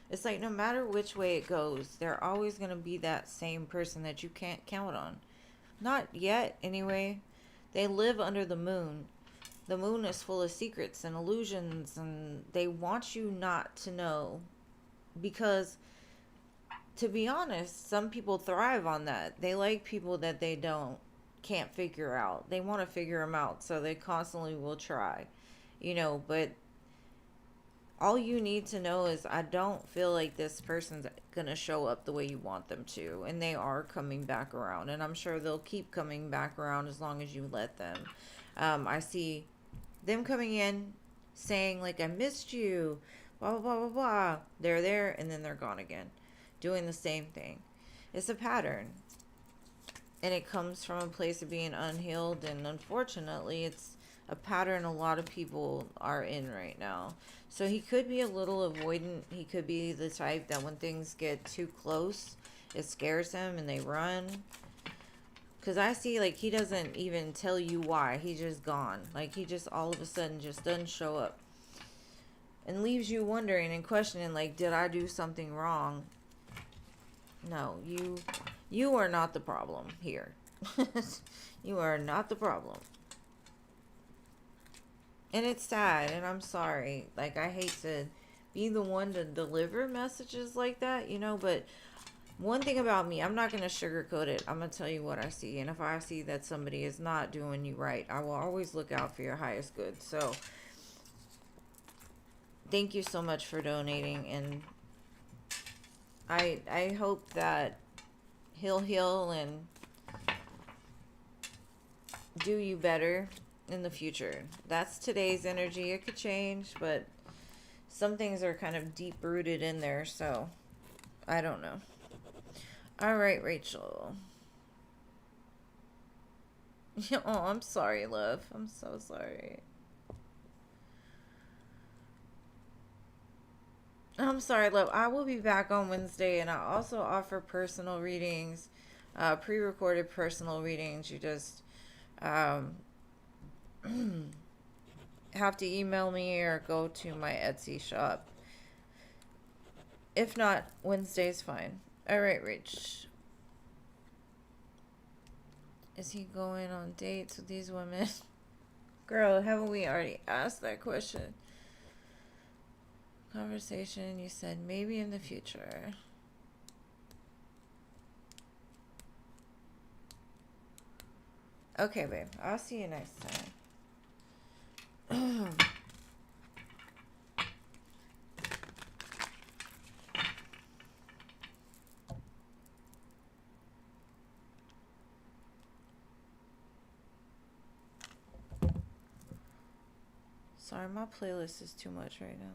It's like no matter which way it goes, they're always going to be that same person that you can't count on. Not yet, anyway. They live under the moon. The moon is full of secrets and illusions, and they want you not to know. Because, to be honest, some people thrive on that. They like people that they can't figure out. They want to figure them out, so they constantly will try. You know, but all you need to know is I don't feel like this person's going to show up the way you want them to. And they are coming back around. And I'm sure they'll keep coming back around as long as you let them. I see them coming in saying, like, I missed you. Blah, blah, blah, blah, blah. They're there and then they're gone again. Doing the same thing. It's a pattern. And it comes from a place of being unhealed. And unfortunately, it's a pattern a lot of people are in right now. So he could be a little avoidant. He could be the type that when things get too close, it scares him and they run. Because I see, like, he doesn't even tell you why. He's just gone. Like, he just all of a sudden just doesn't show up. And leaves you wondering and questioning, like, did I do something wrong? No, you are not the problem here. You are not the problem. And it's sad, and I'm sorry. Like, I hate to be the one to deliver messages like that, you know, but one thing about me, I'm not going to sugarcoat it. I'm going to tell you what I see. And if I see that somebody is not doing you right, I will always look out for your highest good. So, thank you so much for donating, and I hope that he'll heal and do you better in the future. That's today's energy. It could change, but some things are kind of deep rooted in there, so I don't know. All right, Rachel. Oh, I'm sorry, love. I'm so sorry. I'm sorry, love. I will be back on Wednesday, and I also offer personal readings, pre-recorded personal readings. You just have to email me or go to my Etsy shop. If not, Wednesday's fine. All right, Rich. Is he going on dates with these women? Girl, haven't we already asked that question? Conversation, you said maybe in the future. Okay, babe. I'll see you next time. Sorry, my playlist is too much right now.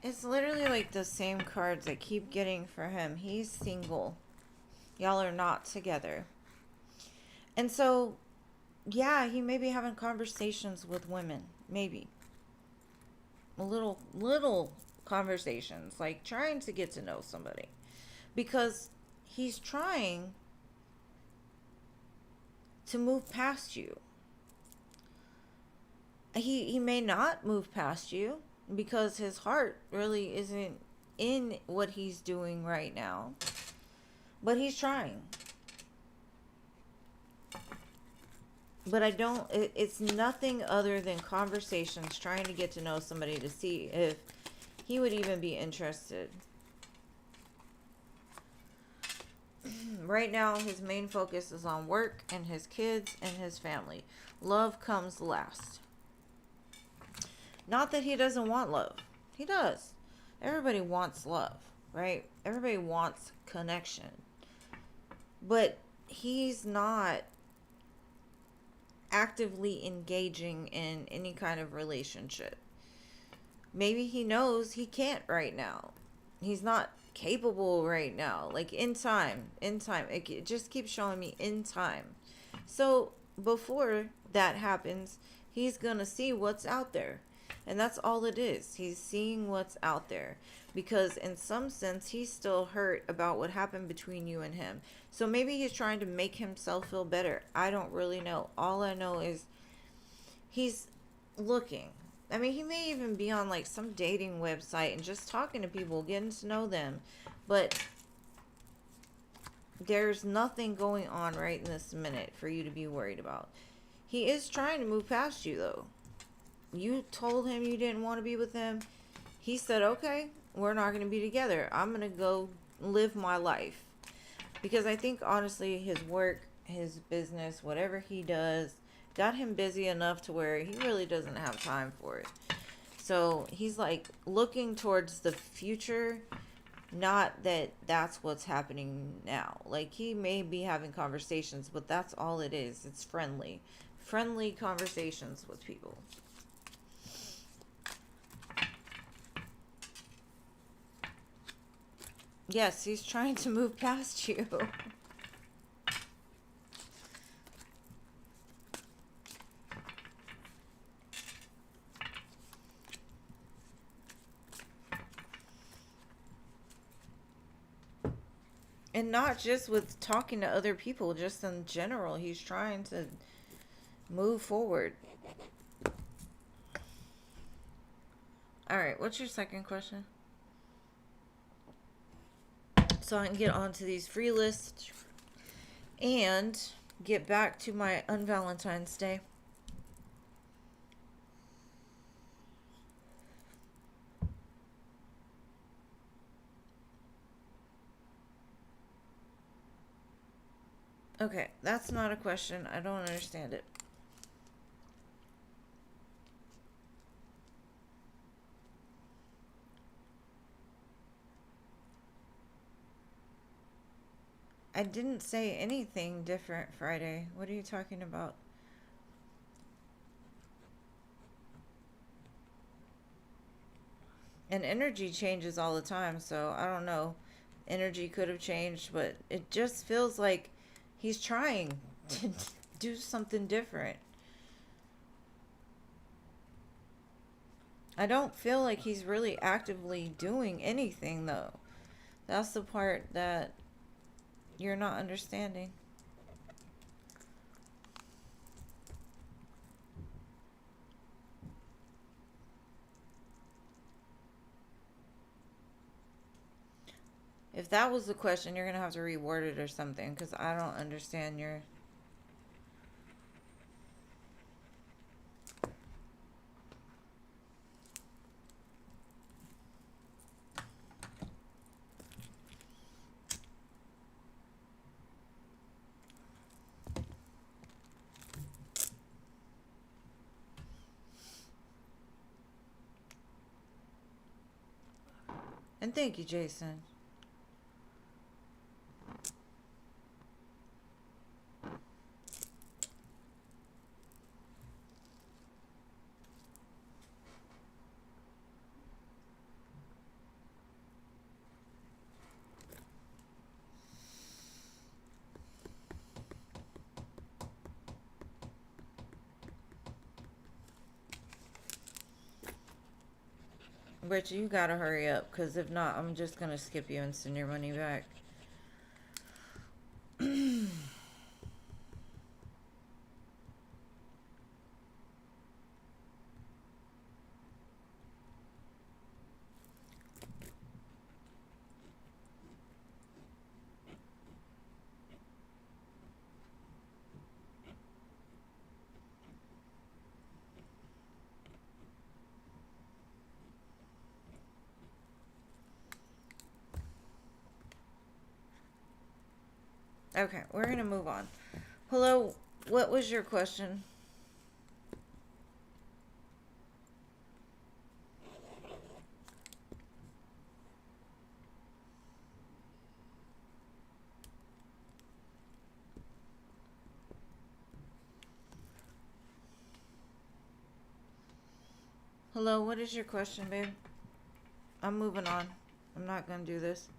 It's literally like the same cards I keep getting for him. He's single. Y'all are not together. And so, yeah, he may be having conversations with women. Maybe. Little conversations. Like trying to get to know somebody. Because he's trying to move past you. He may not move past you because his heart really isn't in what he's doing right now. But he's trying. But I don't, it's nothing other than conversations, trying to get to know somebody to see if he would even be interested. Right now, his main focus is on work and his kids and his family. Love comes last. Not that he doesn't want love. He does. Everybody wants love, right? Everybody wants connection. But he's not actively engaging in any kind of relationship. Maybe he knows he can't right now. He's not capable right now. Like in time. It just keeps showing me in time. So before that happens, he's gonna see what's out there. And that's all it is. He's seeing what's out there. Because in some sense, he's still hurt about what happened between you and him. So maybe he's trying to make himself feel better. I don't really know. All I know is he's looking. I mean, he may even be on like some dating website and just talking to people, getting to know them. But there's nothing going on right in this minute for you to be worried about. He is trying to move past you, though. You told him you didn't want to be with him. He said, okay, we're not going to be together. I'm going to go live my life. Because I think, honestly, his work, his business, whatever he does, got him busy enough to where he really doesn't have time for it. So he's like looking towards the future, not that that's what's happening now. Like he may be having conversations, but that's all it is. It's friendly conversations with people. Yes, he's trying to move past you. And not just with talking to other people, just in general. He's trying to move forward. Alright, what's your second question? So I can get onto these free lists and get back to my unValentine's Day. Okay, that's not a question. I don't understand it. I didn't say anything different Friday. What are you talking about? And energy changes all the time, so I don't know. Energy could have changed, but it just feels like he's trying to do something different. I don't feel like he's really actively doing anything, though. That's the part that you're not understanding. If that was the question, you're going to have to reword it or something, because I don't understand your... And thank you, Jason. Rich, you gotta hurry up, because if not, I'm just gonna skip you and send your money back. Okay, we're gonna move on. Hello, what was your question? Hello, what is your question, babe? I'm moving on. I'm not gonna do this.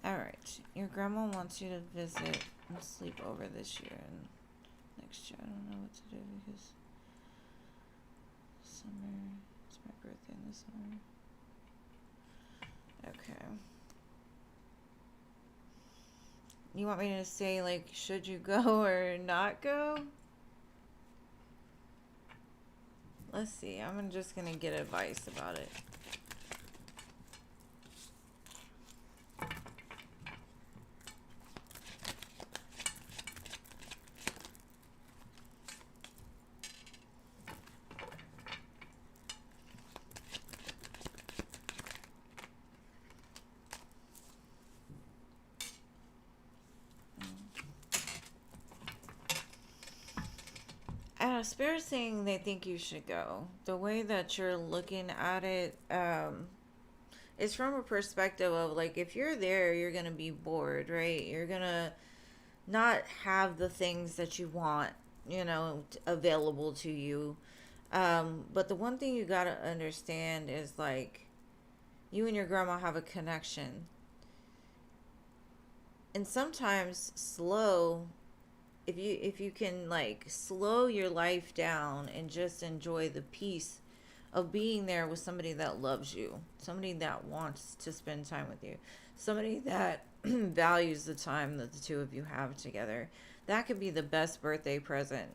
Alright, your grandma wants you to visit and sleep over this year and next year. I don't know what to do because summer, it's my birthday in the summer. Okay. You want me to say, like, should you go or not go? Let's see. I'm just gonna get advice about it. Spirit's saying they think you should go. The way that you're looking at it, it's from a perspective of, like, if you're there, you're gonna be bored, right? You're gonna not have the things that you want, available to you. But the one thing you gotta understand is, like, you and your grandma have a connection. And sometimes if you can, like, slow your life down and just enjoy the peace of being there with somebody that loves you, somebody that wants to spend time with you, somebody that values the time that the two of you have together, that could be the best birthday present,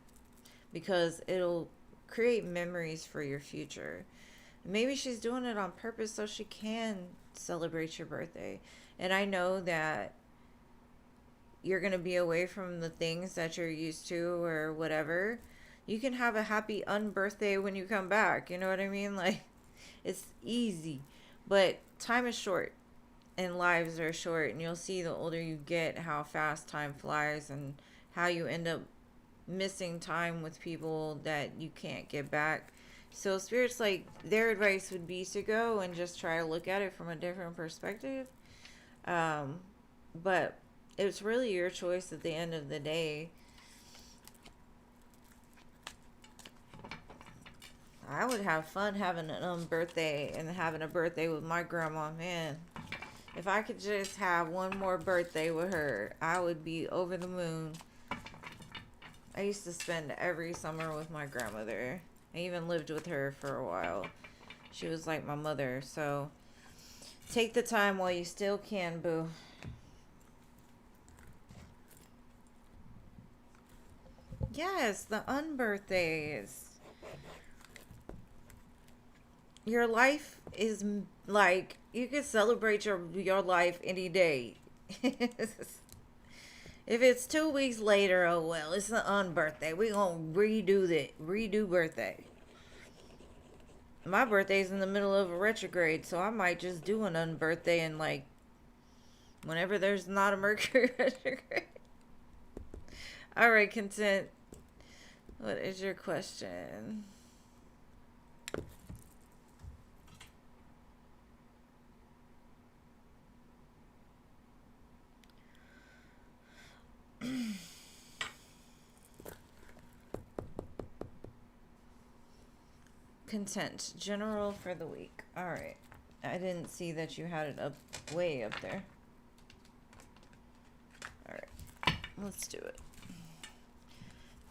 because it'll create memories for your future. Maybe she's doing it on purpose so she can celebrate your birthday. And I know that you're going to be away from the things that you're used to or whatever. You can have a happy unbirthday when you come back. You know what I mean? Like, it's easy. But time is short and lives are short. And you'll see the older you get how fast time flies and how you end up missing time with people that you can't get back. So Spirit's like, their advice would be to go and just try to look at it from a different perspective. But it's really your choice at the end of the day. I would have fun having an birthday and having a birthday with my grandma, man. If I could just have one more birthday with her, I would be over the moon. I used to spend every summer with my grandmother. I even lived with her for a while. She was like my mother. So take the time while you still can, boo. Yes, the unbirthdays. Your life is like, you can celebrate your life any day. If it's 2 weeks later, oh well, it's the unbirthday. We gonna redo birthday. My birthday's in the middle of a retrograde, so I might just do an unbirthday and, like, whenever there's not a Mercury retrograde. Alright, Content. What is your question? Content. General for the week. Alright. I didn't see that you had it up way up there. Alright. Let's do it.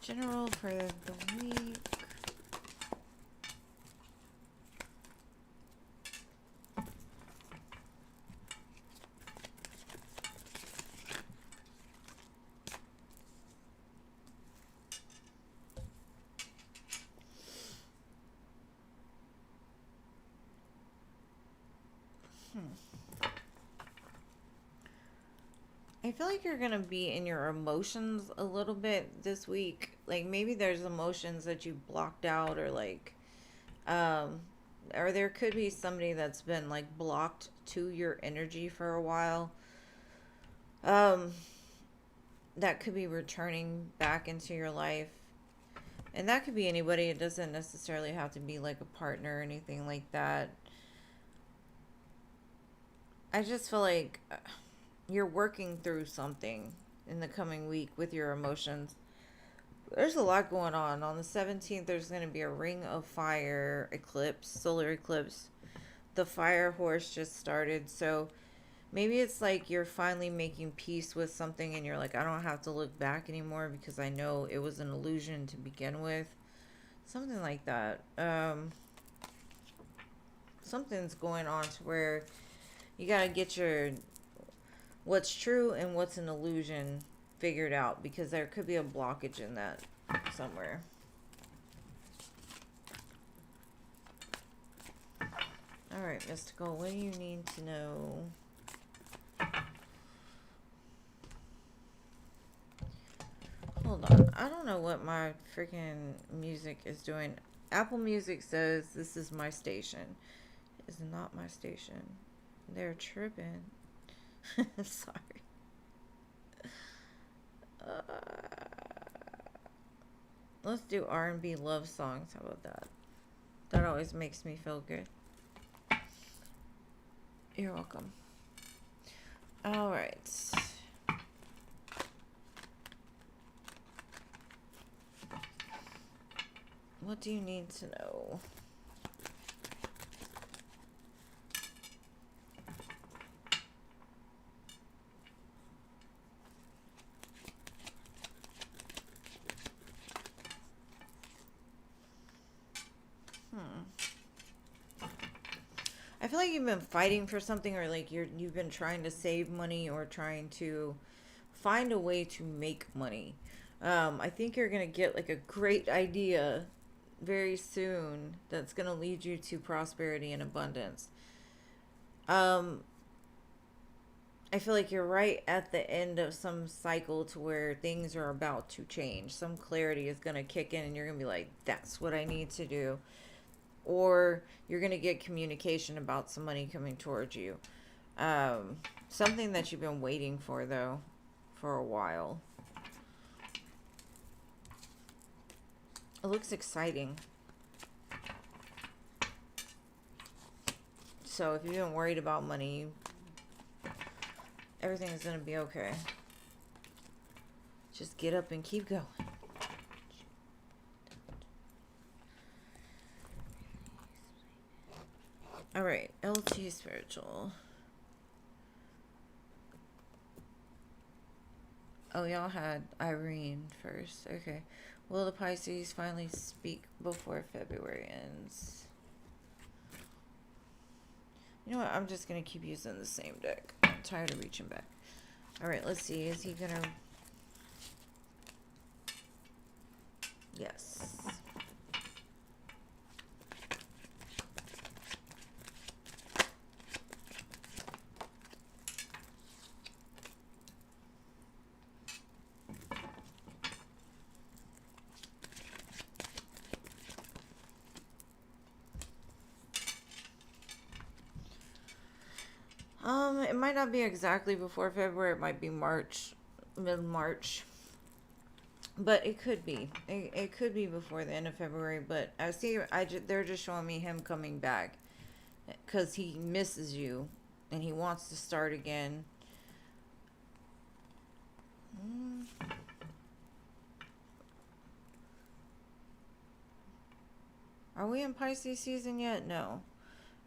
General for the week. I feel like you're going to be in your emotions a little bit this week. Like maybe there's emotions that you blocked out, or like or there could be somebody that's been like blocked to your energy for a while. Um that could be returning back into your life. And that could be anybody. It doesn't necessarily have to be like a partner or anything like that. I just feel like you're working through something in the coming week with your emotions. There's a lot going on. On the 17th, there's going to be a ring of fire eclipse, solar eclipse. The fire horse just started. So maybe it's like you're finally making peace with something and you're like, I don't have to look back anymore because I know it was an illusion to begin with. Something like that. Something's going on to where you got to get your what's true and what's an illusion figured out, because there could be a blockage in that somewhere. All right, Mystical, what do you need to know? Hold on. I don't know what my freaking music is doing. Apple Music says this is my station. It is not my station. They're tripping. Sorry. Let's do R&B love songs. How about that? That always makes me feel good. You're welcome. All right. What do you need to know? I feel like you've been fighting for something, or like you've been trying to save money or trying to find a way to make money. I think you're gonna get like a great idea very soon that's gonna lead you to prosperity and abundance. I feel like you're right at the end of some cycle to where things are about to change. Some clarity is gonna kick in, and you're gonna be like, "That's what I need to do." Or you're going to get communication about some money coming towards you. Something that you've been waiting for, though, for a while. It looks exciting. So if you've been worried about money, everything is going to be okay. Just get up and keep going. All right, LT Spiritual. Oh, y'all had Irene first. Okay. Will the Pisces finally speak before February ends? You know what? I'm just going to keep using the same deck. I'm tired of reaching back. All right, let's see. Is he going to... Yes. It might not be exactly before February. It might be March, mid-March. But it could be. It could be before the end of February. But I see, they're just showing me him coming back. Because he misses you. And he wants to start again. Are we in Pisces season yet? No.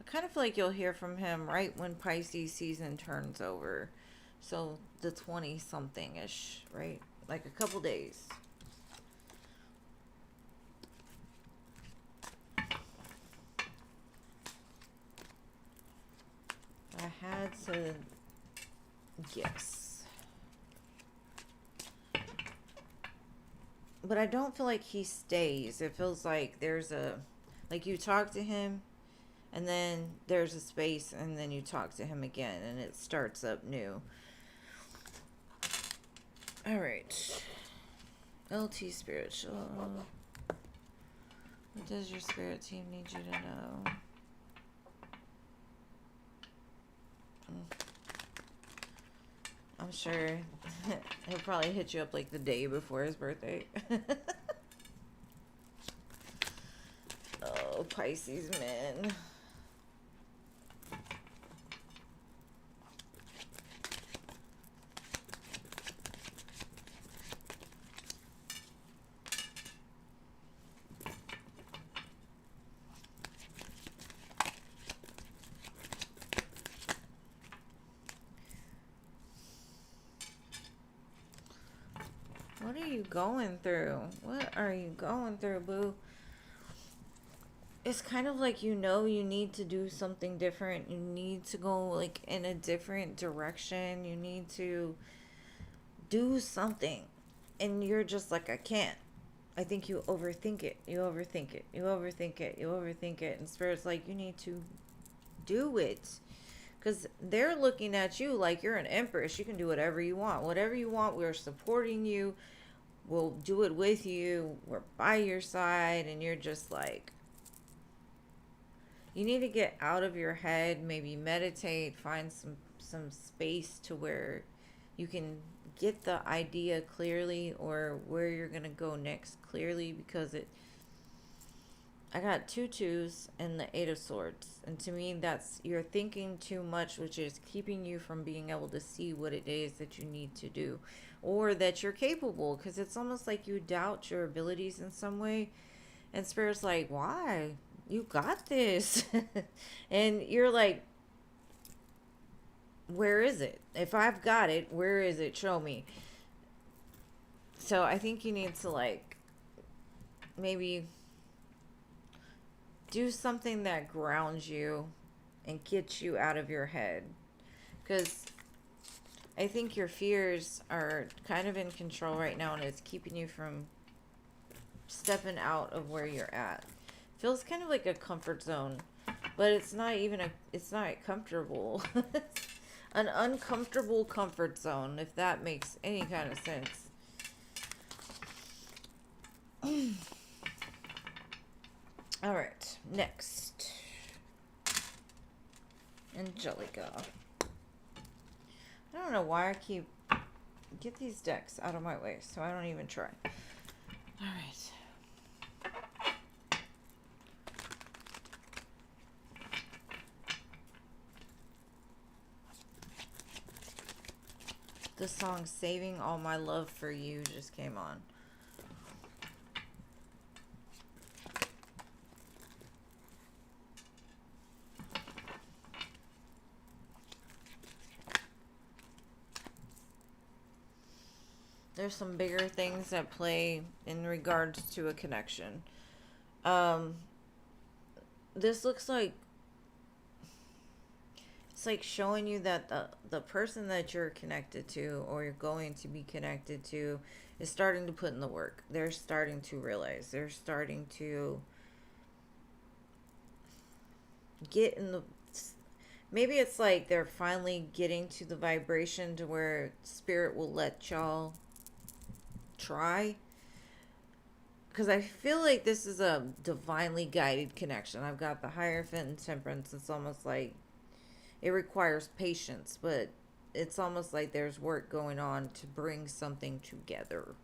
I kind of feel like you'll hear from him right when Pisces season turns over. So the 20-something-ish, right? Like a couple days. I had to guess. But I don't feel like he stays. It feels like there's a, like you talk to him and then there's a space and then you talk to him again and it starts up new. All right. LT Spiritual. What does your spirit team need you to know? I'm sure he'll probably hit you up like the day before his birthday. Oh, Pisces men. What are you going through? What are you going through, boo? It's kind of like you need to do something different. You need to go like in a different direction. You need to do something. And you're just like, I can't. I think you overthink it. You overthink it. You overthink it. You overthink it. And Spirit's like, you need to do it. Because they're looking at you like you're an empress. You can do whatever you want. Whatever you want, we're supporting you. We'll do it with you. We're by your side. And you're just like, you need to get out of your head. Maybe meditate. Find some space to where you can get the idea clearly or where you're going to go next clearly. Because I got 2 2s and the 8 of Swords. And to me, that's, you're thinking too much, which is keeping you from being able to see what it is that you need to do. Or that you're capable. Because it's almost like you doubt your abilities in some way. And Spirit's like, why? You got this. And you're like, where is it? If I've got it, where is it? Show me. So I think you need to like, maybe do something that grounds you and gets you out of your head. Because I think your fears are kind of in control right now and it's keeping you from stepping out of where you're at. Feels kind of like a comfort zone, but it's not comfortable. An uncomfortable comfort zone, if that makes any kind of sense. All right, next. Angelica. I don't know why I keep... Get these decks out of my way so I don't even try. All right. The song Saving All My Love for You just came on. There's some bigger things at play in regards to a connection. This looks like it's like showing you that the person that you're connected to or you're going to be connected to is starting to put in the work. They're starting to realize. They're starting to get in the... Maybe it's like they're finally getting to the vibration to where Spirit will let y'all try. Because I feel like this is a divinely guided connection. I've got the Hierophant and Temperance. It's almost like it requires patience, but it's almost like there's work going on to bring something together.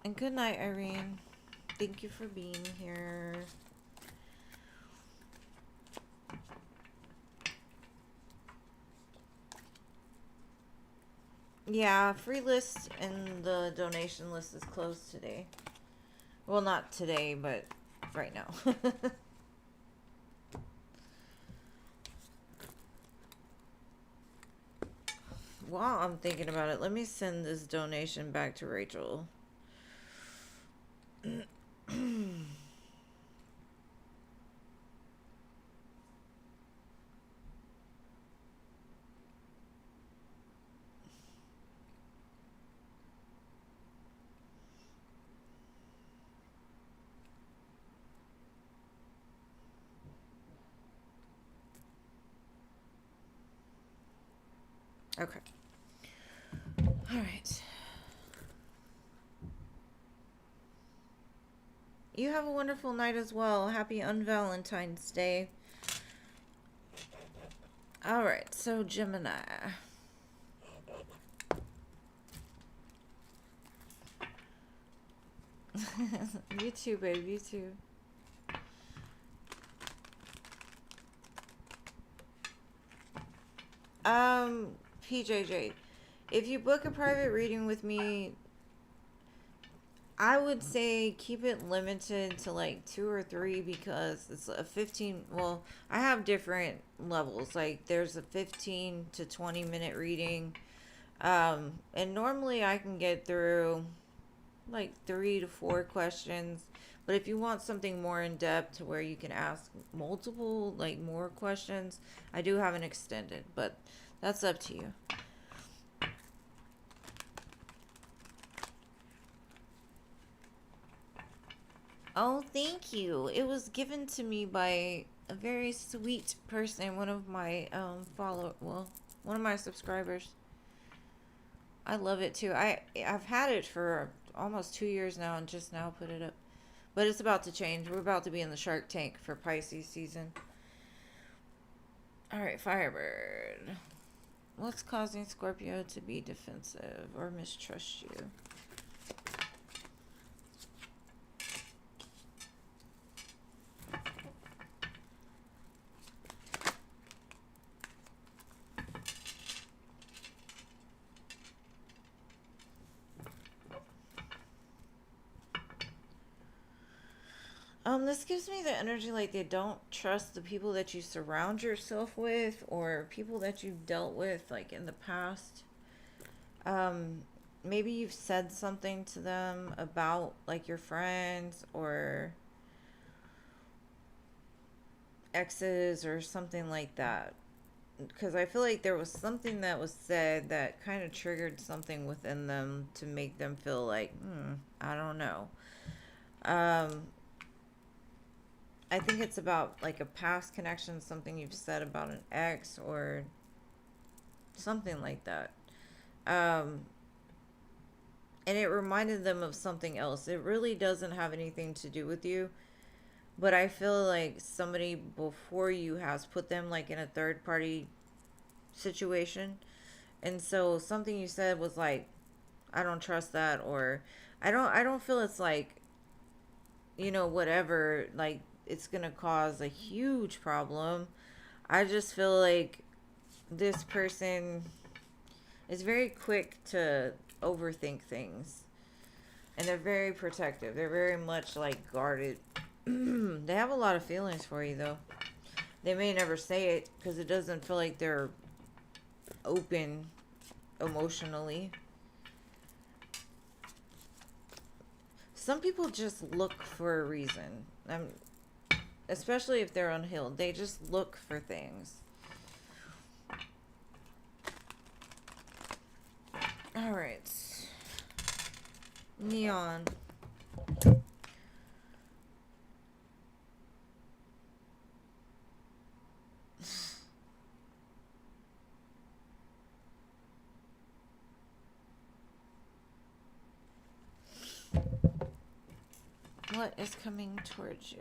And good night, Irene. Thank you for being here. Yeah, free list and the donation list is closed today. Well, not today, but right now. While I'm thinking about it, let me send this donation back to Rachel. Okay. All right. You have a wonderful night as well. Happy Unvalentine's Day. All right, so Gemini. You too, babe. You too. PJJ, if you book a private reading with me, I would say keep it limited to like 2 or 3 because it's a 15. Well, I have different levels. Like there's a 15 to 20 minute reading. And normally I can get through like 3 to 4 questions. But if you want something more in depth to where you can ask multiple, like more questions, I do have an extended, but that's up to you. Oh, thank you. It was given to me by a very sweet person, one of my one of my subscribers. I love it too. I've had it for almost 2 years now and just now put it up. But it's about to change. We're about to be in the Shark Tank for Pisces season. All right, Firebird. What's causing Scorpio to be defensive or mistrust you? This gives me the energy like they don't trust the people that you surround yourself with or people that you've dealt with like in the past. Maybe you've said something to them about like your friends or exes or something like that. Because I feel like there was something that was said that kind of triggered something within them to make them feel like, I don't know. I think it's about like a past connection, something you've said about an ex or something like that. And it reminded them of something else. It really doesn't have anything to do with you. But I feel like somebody before you has put them like in a third party situation. And so something you said was like, I don't trust that, or I don't feel it's like, whatever, like it's going to cause a huge problem. I just feel like this person is very quick to overthink things. And they're very protective. They're very much like guarded. They have a lot of feelings for you though. They may never say it because it doesn't feel like they're open emotionally. Some people just look for a reason. Especially if they're unhealed. They just look for things. Alright. Neon. What is coming towards you?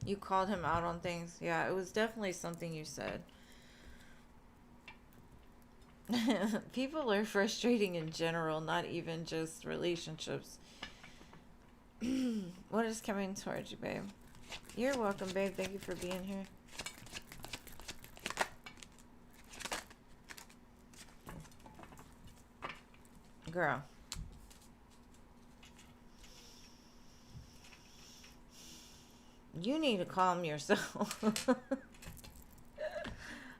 You called him out on things? Yeah, it was definitely something you said. People are frustrating in general, not even just relationships. What is coming towards you, babe? You're welcome, babe. Thank you for being here. Girl. You need to calm yourself.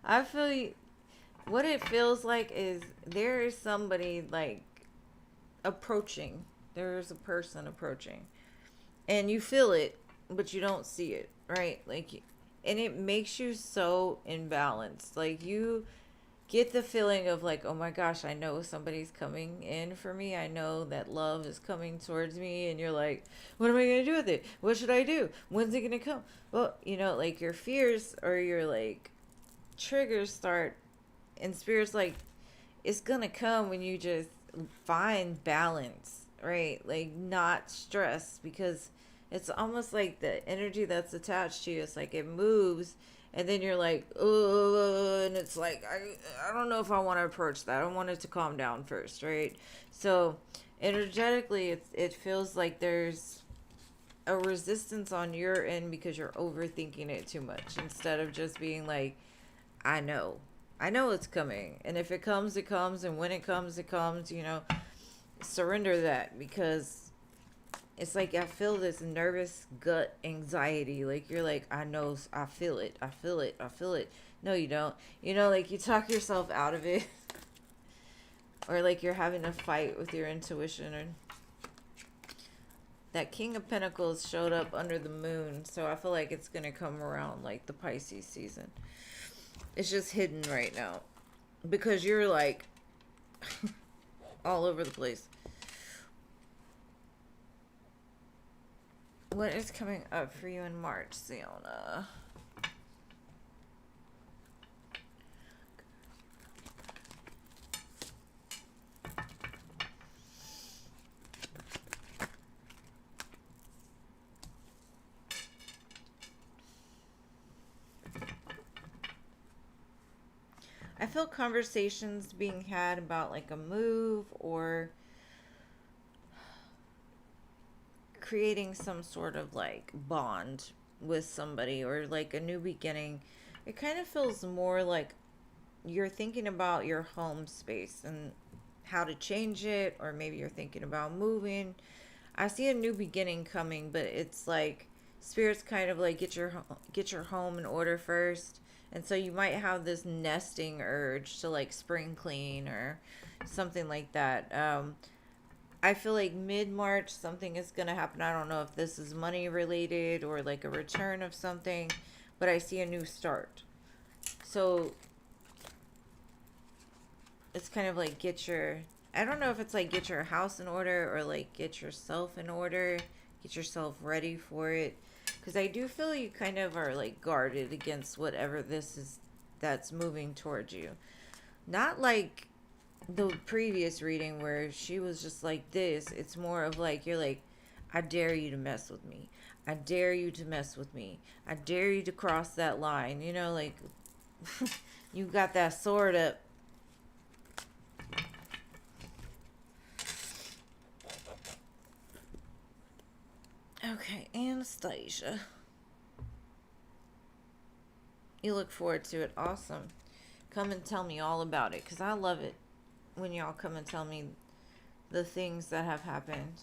I feel you. What it feels like is there is somebody like approaching. There's a person approaching. And you feel it, but you don't see it, right? Like, and it makes you so imbalanced. Like, you get the feeling of like, oh my gosh, I know somebody's coming in for me. I know that love is coming towards me. And you're like, what am I going to do with it? What should I do? When's it going to come? Well, like your fears or your like triggers start And Spirit's like, it's gonna come when you just find balance, right? Like, not stress, because it's almost like the energy that's attached to you. It's like it moves, and then you're like, oh, and it's like, I don't know if I want to approach that. I want it to calm down first, right? So, energetically, it feels like there's a resistance on your end because you're overthinking it too much instead of just being like, I know. I know it's coming. And if it comes, it comes. And when it comes, it comes. Surrender that, because it's like I feel this nervous gut anxiety. Like you're like, I know, I feel it. I feel it. I feel it. No, you don't. Like you talk yourself out of it. Or like you're having a fight with your intuition. Or that King of Pentacles showed up under the moon. So I feel like it's going to come around like the Pisces season. It's just hidden right now because you're like all over the place. What is coming up for you in March, Siona? I feel conversations being had about like a move or creating some sort of like bond with somebody or like a new beginning. It kind of feels more like you're thinking about your home space and how to change it, or maybe you're thinking about moving. I see a new beginning coming, but it's like Spirit's kind of like get your home in order first. And so you might have this nesting urge to like spring clean or something like that. I feel like mid-March something is going to happen. I don't know if this is money related or like a return of something, but I see a new start. So it's kind of like I don't know if it's like get your house in order or like get yourself in order, get yourself ready for it. Because I do feel you kind of are like guarded against whatever this is that's moving towards you. Not like the previous reading where she was just like this. It's more of like, you're like, I dare you to mess with me. I dare you to mess with me. I dare you to cross that line. Like you got that sword up. Okay, Anastasia. You look forward to it. Awesome. Come and tell me all about it, because I love it when y'all come and tell me the things that have happened.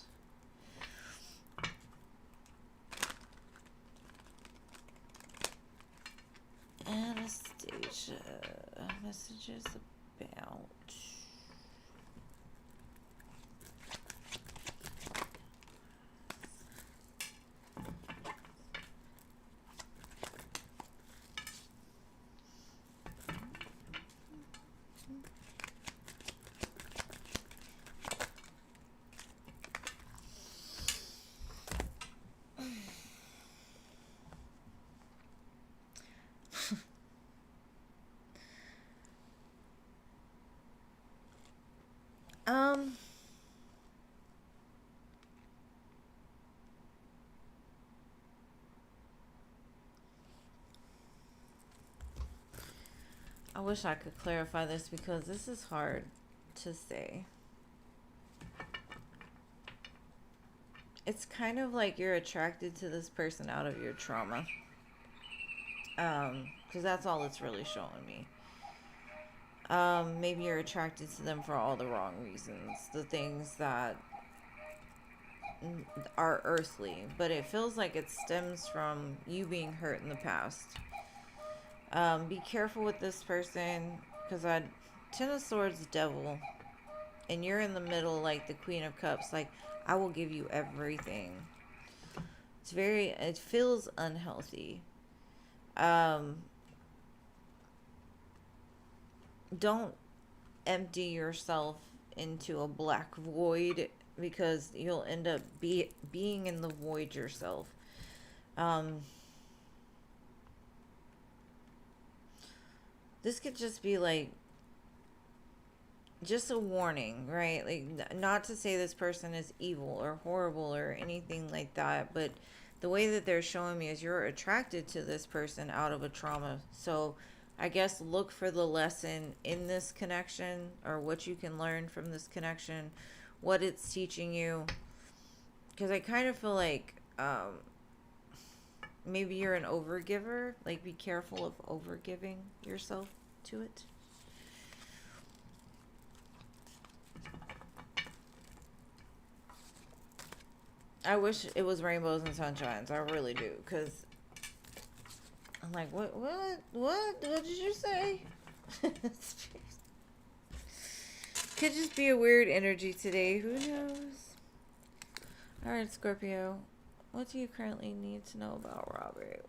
Anastasia. Messages about... I wish I could clarify this because this is hard to say. It's kind of like you're attracted to this person out of your trauma. Because that's all it's really showing me. Maybe you're attracted to them for all the wrong reasons. The things that are earthly. But it feels like it stems from you being hurt in the past. Be careful with this person, because Ten of Swords, Devil, and you're in the middle like the Queen of Cups, like, I will give you everything. It feels unhealthy. Don't empty yourself into a black void, because you'll end up being in the void yourself. This could just be like just a warning, right? Like, not to say this person is evil or horrible or anything like that, but the way that they're showing me is you're attracted to this person out of a trauma. So I guess look for the lesson in this connection, or what you can learn from this connection, what it's teaching you. Because I kind of feel like maybe you're an overgiver. Like, be careful of overgiving yourself to it. I wish it was rainbows and sunshines. I really do, because I'm like, what did you say? Could just be a weird energy today. Who knows? All right, Scorpio. What do you currently need to know about Robert?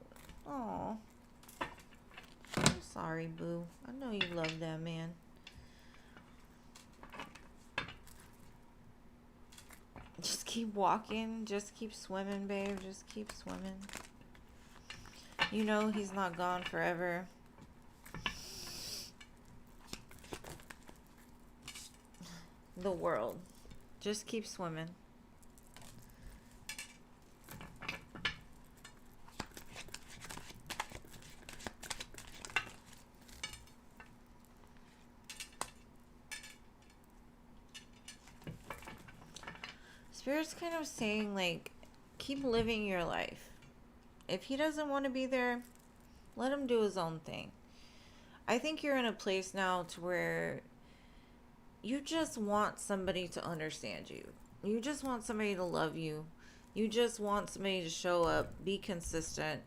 Aw. I'm sorry, boo. I know you love that man. Just keep walking. Just keep swimming, babe. Just keep swimming. You know he's not gone forever. The world. Just keep swimming. Spirit's kind of saying, like, keep living your life. If he doesn't want to be there, let him do his own thing. I think you're in a place now to where you just want somebody to understand you. You just want somebody to love you. You just want somebody to show up, be consistent.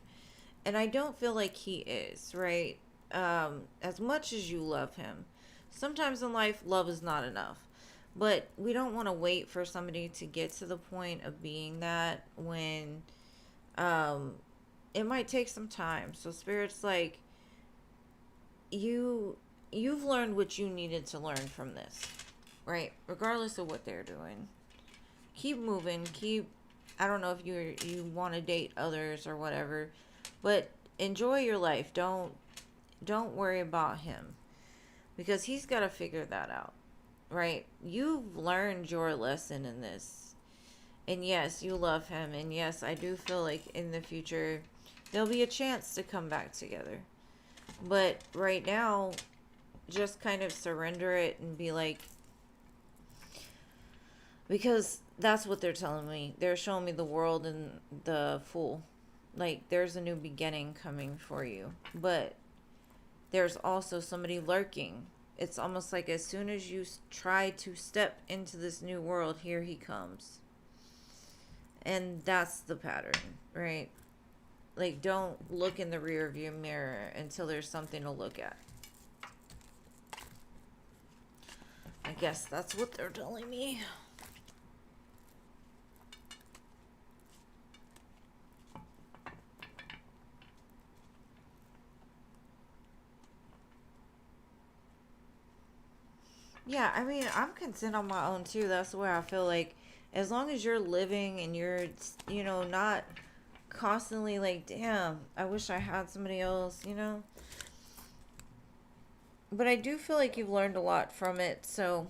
And I don't feel like he is, right? As much as you love him. Sometimes in life, love is not enough. But we don't want to wait for somebody to get to the point of being that, when it might take some time. So Spirit's like, you've learned what you needed to learn from this, right? Regardless of what they're doing. Keep moving, I don't know if you want to date others or whatever, but enjoy your life. Don't worry about him, because he's got to figure that out. Right? You've learned your lesson in this. And yes, you love him. And yes, I do feel like in the future, there'll be a chance to come back together. But right now, just kind of surrender it and be like, because that's what they're telling me. They're showing me the world and the Fool. Like, there's a new beginning coming for you. But there's also somebody lurking. It's almost like as soon as you try to step into this new world, here he comes. And that's the pattern, right? Like, don't look in the rear view mirror until there's something to look at. I guess that's what they're telling me. Yeah, I mean, I'm content on my own too. That's the way I feel like, as long as you're living and you're, not constantly like, damn, I wish I had somebody else, But I do feel like you've learned a lot from it, so.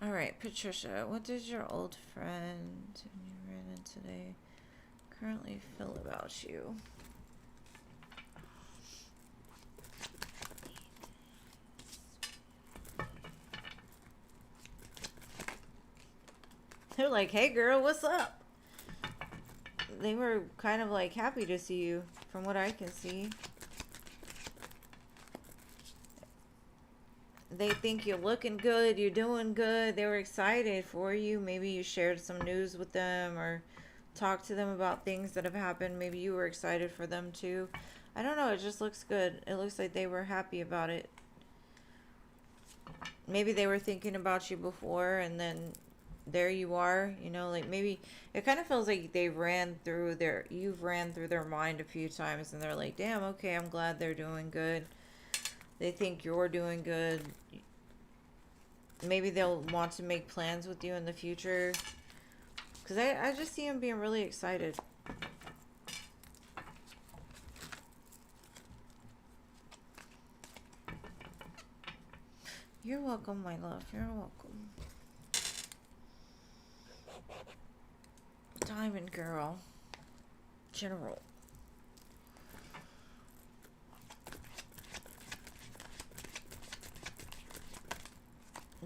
All right, Patricia, what did your old friend who you ran into today currently feel about you? They're like, hey girl, what's up? They were kind of like happy to see you, from what I can see. They think you're looking good, you're doing good. They were excited for you. Maybe you shared some news with them or talked to them about things that have happened. Maybe you were excited for them too. I don't know. It just looks good. It looks like they were happy about it. Maybe they were thinking about you before, and then there you are. Like, maybe it kind of feels like you've ran through their mind a few times, and they're like, damn, okay, I'm glad they're doing good. They think you're doing good. maybe they'll want to make plans with you in the future. Because I just see them being really excited. You're welcome, my love. You're welcome. Diamond girl. General.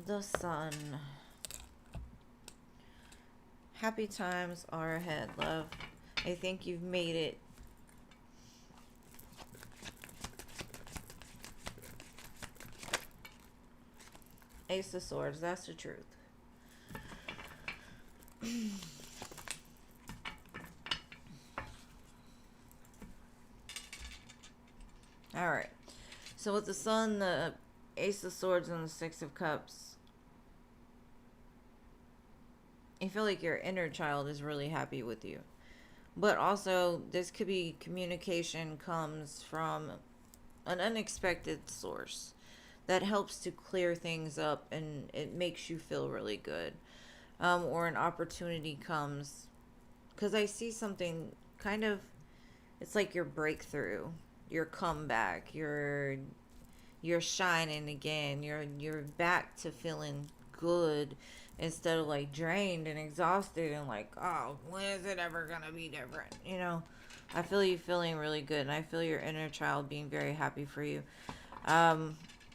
The sun. Happy times are ahead, love. I think you've made it. Ace of Swords, that's the truth. Alright. So with the Sun, the Ace of Swords, and the Six of Cups, I feel like your inner child is really happy with you. But also, this could be communication comes from an unexpected source that helps to clear things up, and it makes you feel really good. Or an opportunity comes, because I see something kind of, it's like your breakthrough, your comeback, you're shining again, you're back to feeling good instead of like drained and exhausted and like, oh, when is it ever gonna be different, you know? I feel you feeling really good, and I feel your inner child being very happy for you.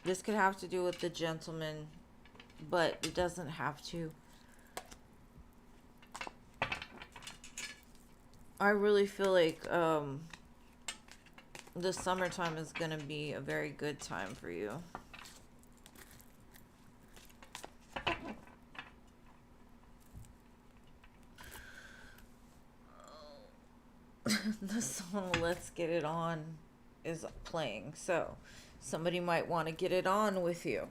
This could have to do with the gentleman, but it doesn't have to. I really feel like the summertime is going to be a very good time for you. The song Let's Get It On is playing, so somebody might want to get it on with you.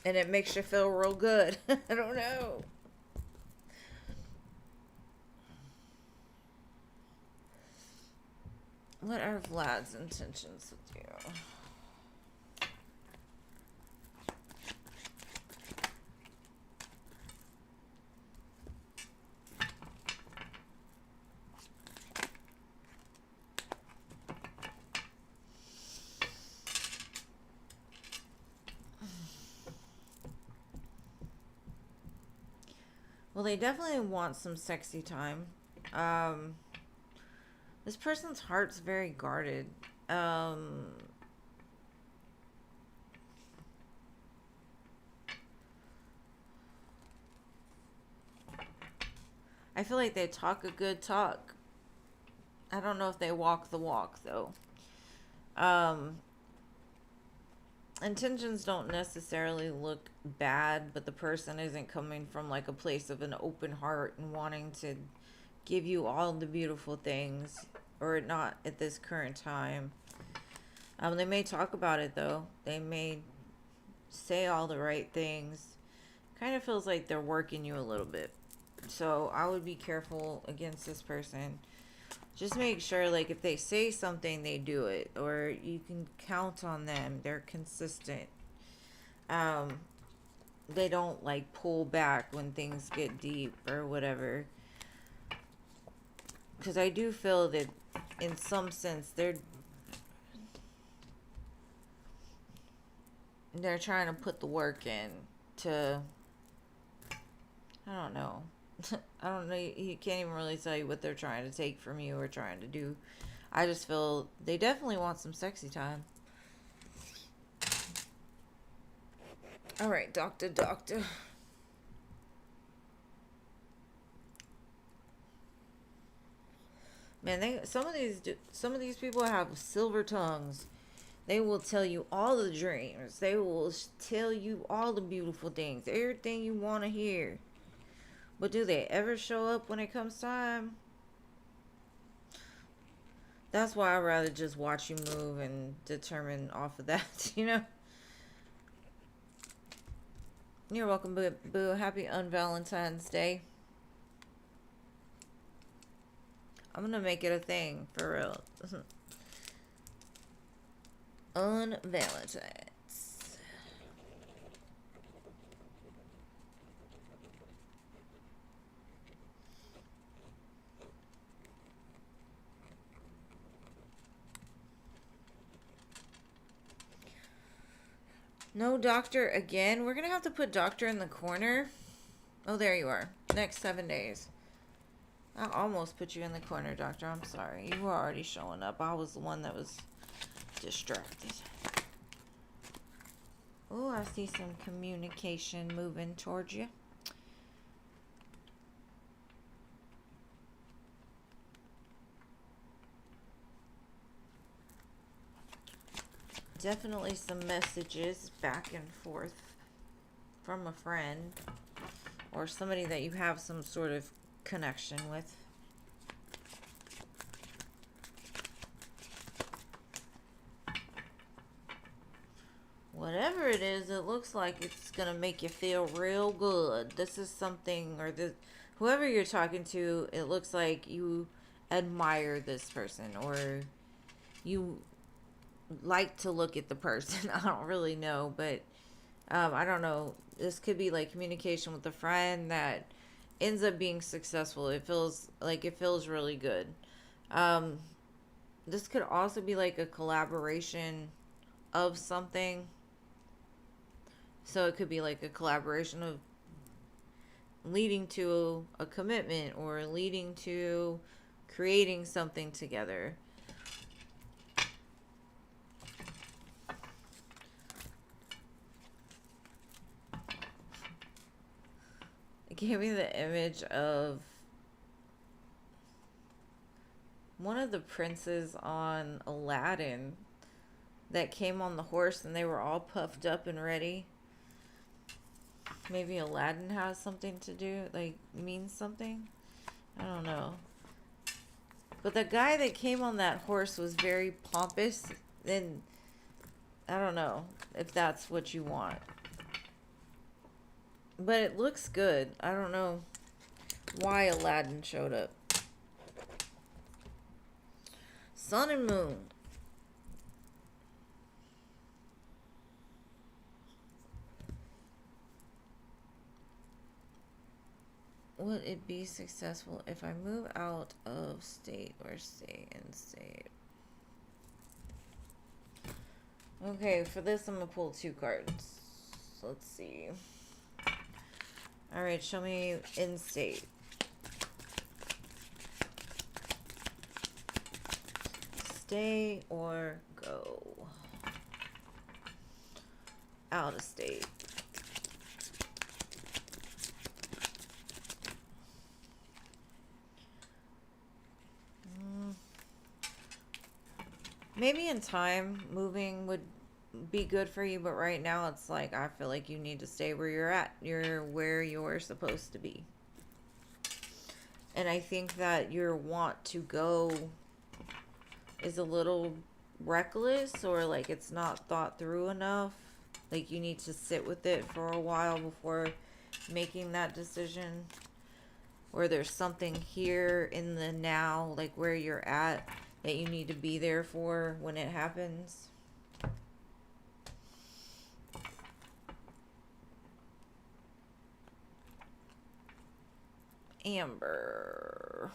And it makes you feel real good. I don't know. What are Vlad's intentions with you? Well, they definitely want some sexy time. This person's heart's very guarded. I feel like they talk a good talk. I don't know if they walk the walk, though. Intentions don't necessarily look bad, but the person isn't coming from like a place of an open heart and wanting to give you all the beautiful things, or not at this current time. They may talk about it though. They may say all the right things. Kind of feels like they're working you a little bit. So I would be careful against this person. Just make sure, like, if they say something, they do it, or you can count on them. They're consistent. They don't like pull back when things get deep or whatever. Because I do feel that in some sense they're trying to put the work in to, I don't know. I don't know. You can't even really tell you what they're trying to take from you or trying to do. I just feel they definitely want some sexy time. All right, doctor. Man, some of these people have silver tongues. They will tell you all the dreams. They will tell you all the beautiful things, everything you want to hear. But do they ever show up when it comes time? That's why I'd rather just watch you move and determine off of that, you know? You're welcome, Boo. Happy Valentine's Day. I'm gonna make it a thing, for real. Valentine's. No doctor again. We're going to have to put doctor in the corner. Oh, there you are. Next 7 days. I almost put you in the corner, doctor. I'm sorry. You were already showing up. I was the one that was distracted. Oh, I see some communication moving towards you. Definitely some messages back and forth from a friend or somebody that you have some sort of connection with. Whatever it is, it looks like it's going to make you feel real good. This is something, or whoever you're talking to, it looks like you admire this person, or you like to look at the person. I don't really know, but I don't know. This could be like communication with a friend that ends up being successful. It feels really good. This could also be like a collaboration of something. So it could be like a collaboration of leading to a commitment or leading to creating something together. It gave me the image of one of the princes on Aladdin that came on the horse and they were all puffed up and ready. Maybe Aladdin has something to do, like, means something. I don't know. But the guy that came on that horse was very pompous. And I don't know if that's what you want. But it looks good. I don't know why Aladdin showed up. Sun and moon. Would it be successful if I move out of state or stay in state? Okay, for this I'm going to pull 2 cards. So let's see. Alright, show me in state. Stay or go. Out of state. Maybe in time, moving would be good for you, but right now it's like, I feel like you need to stay where you're at. You're where you're supposed to be. And I think that your want to go is a little reckless, or like it's not thought through enough. Like you need to sit with it for a while before making that decision. Or there's something here in the now, like where you're at, that you need to be there for when it happens. Amber.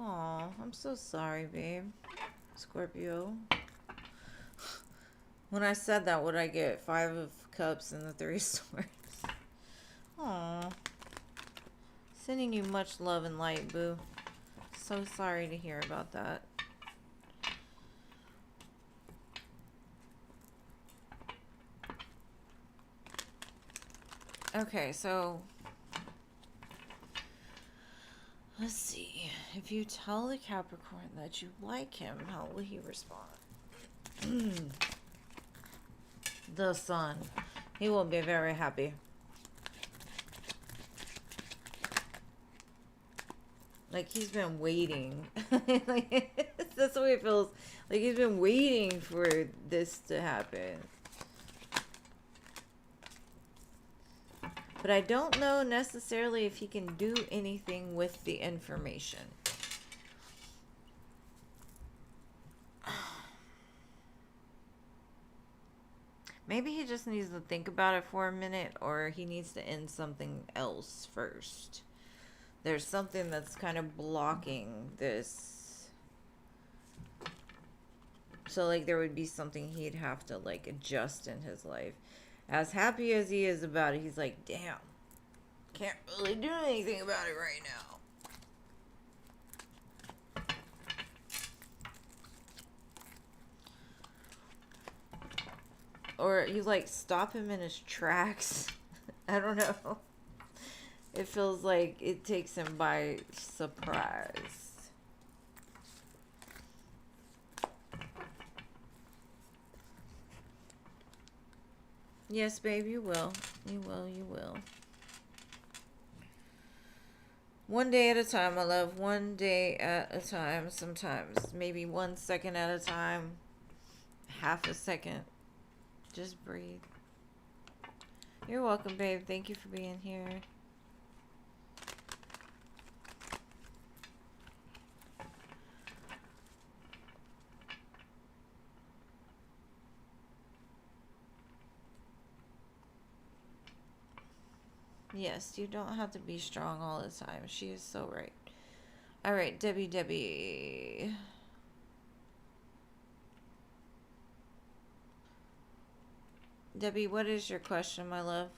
Aw, I'm so sorry, babe. Scorpio. When I said that, would I get 5 of Cups and the 3 of Swords? Aw. Sending you much love and light, boo. So sorry to hear about that. Okay, so let's see. If you tell the Capricorn that you like him, how will he respond? The Sun. He will be very happy. Like he's been waiting. Like, that's the way it feels. Like he's been waiting for this to happen. But I don't know necessarily if he can do anything with the information. Maybe he just needs to think about it for a minute, or he needs to end something else first. There's something that's kind of blocking this. So, like, there would be something he'd have to, like, adjust in his life. As happy as he is about it, he's like, damn, can't really do anything about it right now. Or you, like, stop him in his tracks. I don't know. It feels like it takes him by surprise. Yes, babe, you will. You will, you will. One day at a time, my love. One day at a time. Sometimes maybe 1 second at a time. Half a second. Just breathe. You're welcome, babe. Thank you for being here. Yes, you don't have to be strong all the time. She is so right. All right, Debbie. Debbie, what is your question, my love?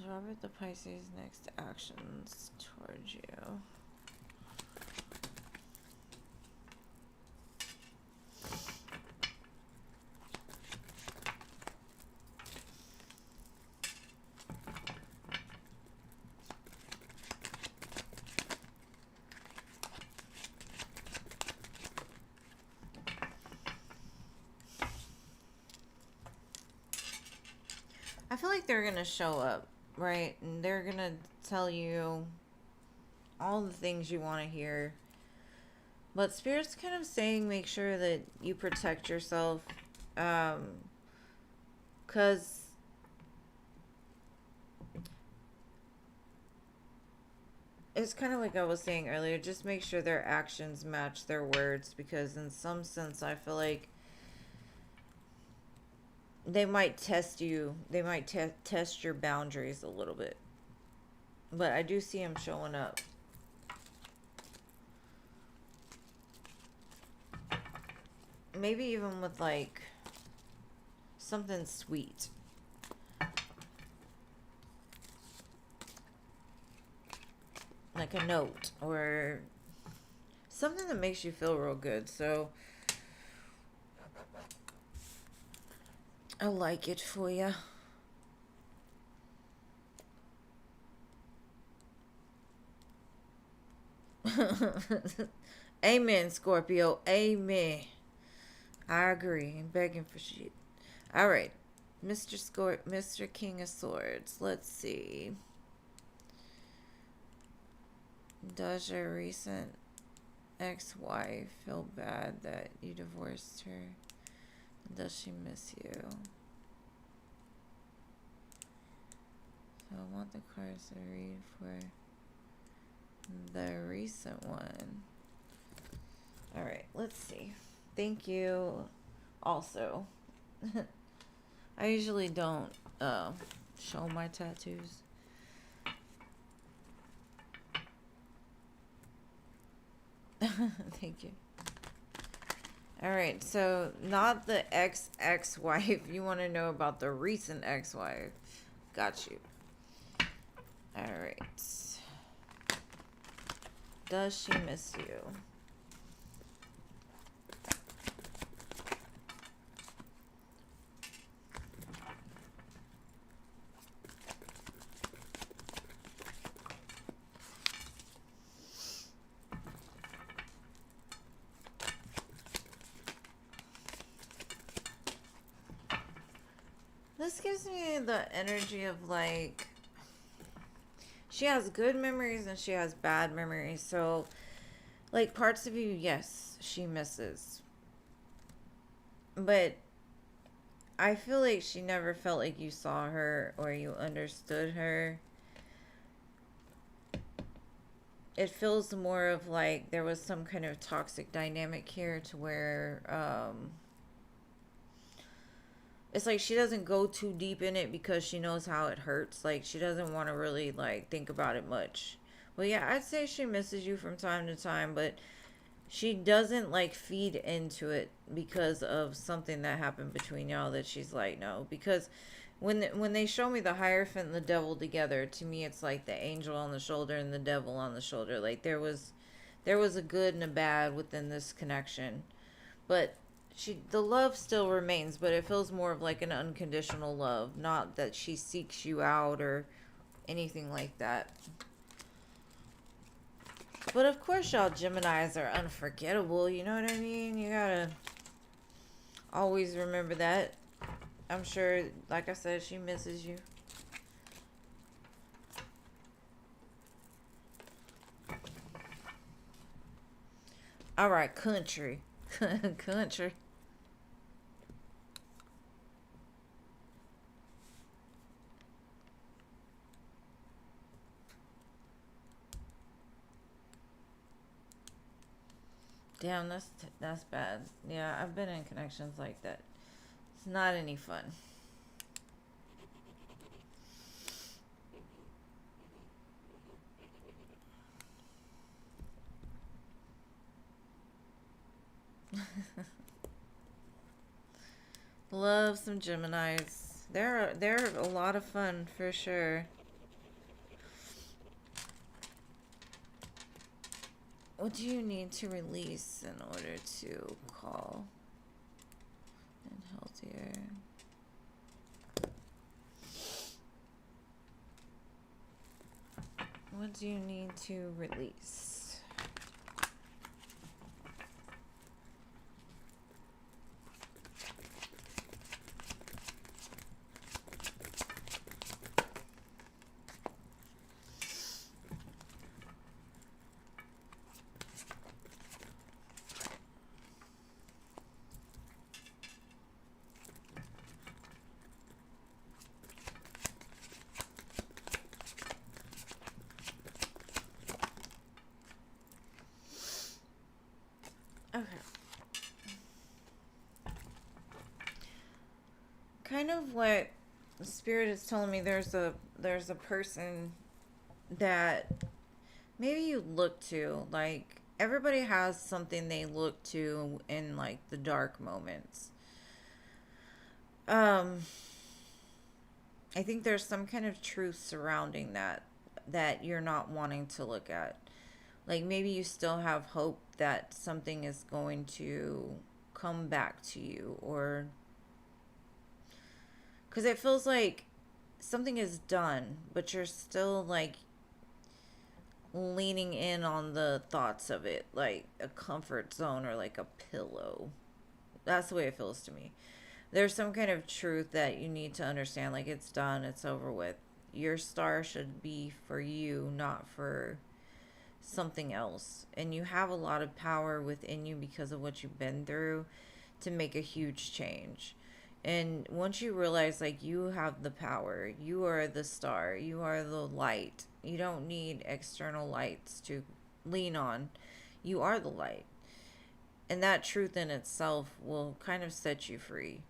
Robert the Pisces' next actions towards you. I feel like they're gonna show up, right? And they're gonna tell you all the things you want to hear. But Spirit's kind of saying make sure that you protect yourself. Because it's kind of like I was saying earlier. Just make sure their actions match their words. Because in some sense, I feel like they might test you. They might test your boundaries a little bit. But I do see him showing up. Maybe even with, like, something sweet. Like a note or something that makes you feel real good. So I like it for you. Amen, Scorpio. Amen. I agree. I'm begging for shit. All right, Mr. King of Swords. Let's see. Does your recent ex-wife feel bad that you divorced her? Does she miss you? So I want the cards to read for the recent one. All right, let's see. Thank you. Also, I usually don't show my tattoos. Thank you. All right, so not the ex-wife. You want to know about the recent ex-wife. Got you. All right. Does she miss you? This gives me the energy of, like, she has good memories and she has bad memories. So, like, parts of you, yes, she misses. But I feel like she never felt like you saw her or you understood her. It feels more of like there was some kind of toxic dynamic here to where it's like she doesn't go too deep in it because she knows how it hurts. Like she doesn't want to really like think about it much. Well, yeah, I'd say she misses you from time to time, but she doesn't like feed into it because of something that happened between y'all that she's like, no, because when they show me the Hierophant and the devil together, to me it's like the angel on the shoulder and the devil on the shoulder. Like there was a good and a bad within this connection. But the love still remains, but it feels more of like an unconditional love, not that she seeks you out or anything like that. But of course y'all Geminis are unforgettable, you know what I mean? You gotta always remember that. I'm sure, like I said, she misses you. Alright, country. Country. Damn, that's bad. Yeah, I've been in connections like that. It's not any fun. Love some Geminis. They're a lot of fun for sure. What do you need to release in order to call and healthier? What do you need to release? Okay. Kind of what Spirit is telling me, there's a person that maybe you look to. Like everybody has something they look to in like the dark moments. Um I think there's some kind of truth surrounding that you're not wanting to look at. Like maybe you still have hope that something is going to come back to you, or because it feels like something is done, but you're still like leaning in on the thoughts of it, like a comfort zone or like a pillow. That's the way it feels to me. There's some kind of truth that you need to understand, like it's done, it's over with. Your star should be for you, not for something else. And you have a lot of power within you because of what you've been through to make a huge change. And once you realize like you have the power, you are the star, you are the light. You don't need external lights to lean on. You are the light. And that truth in itself will kind of set you free.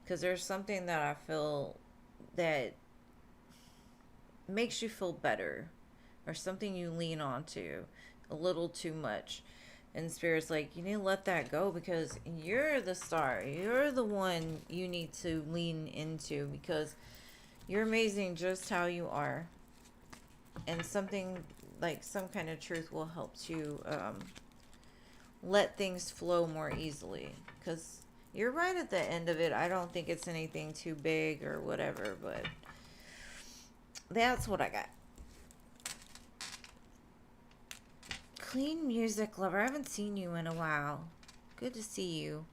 Because there's something that I feel that makes you feel better, or something you lean on to a little too much. And Spirit's like, you need to let that go because you're the star. You're the one you need to lean into because you're amazing just how you are. And something like some kind of truth will help you let things flow more easily. Because you're right at the end of it. I don't think it's anything too big or whatever, but that's what I got. Clean music lover. I haven't seen you in a while. Good to see you.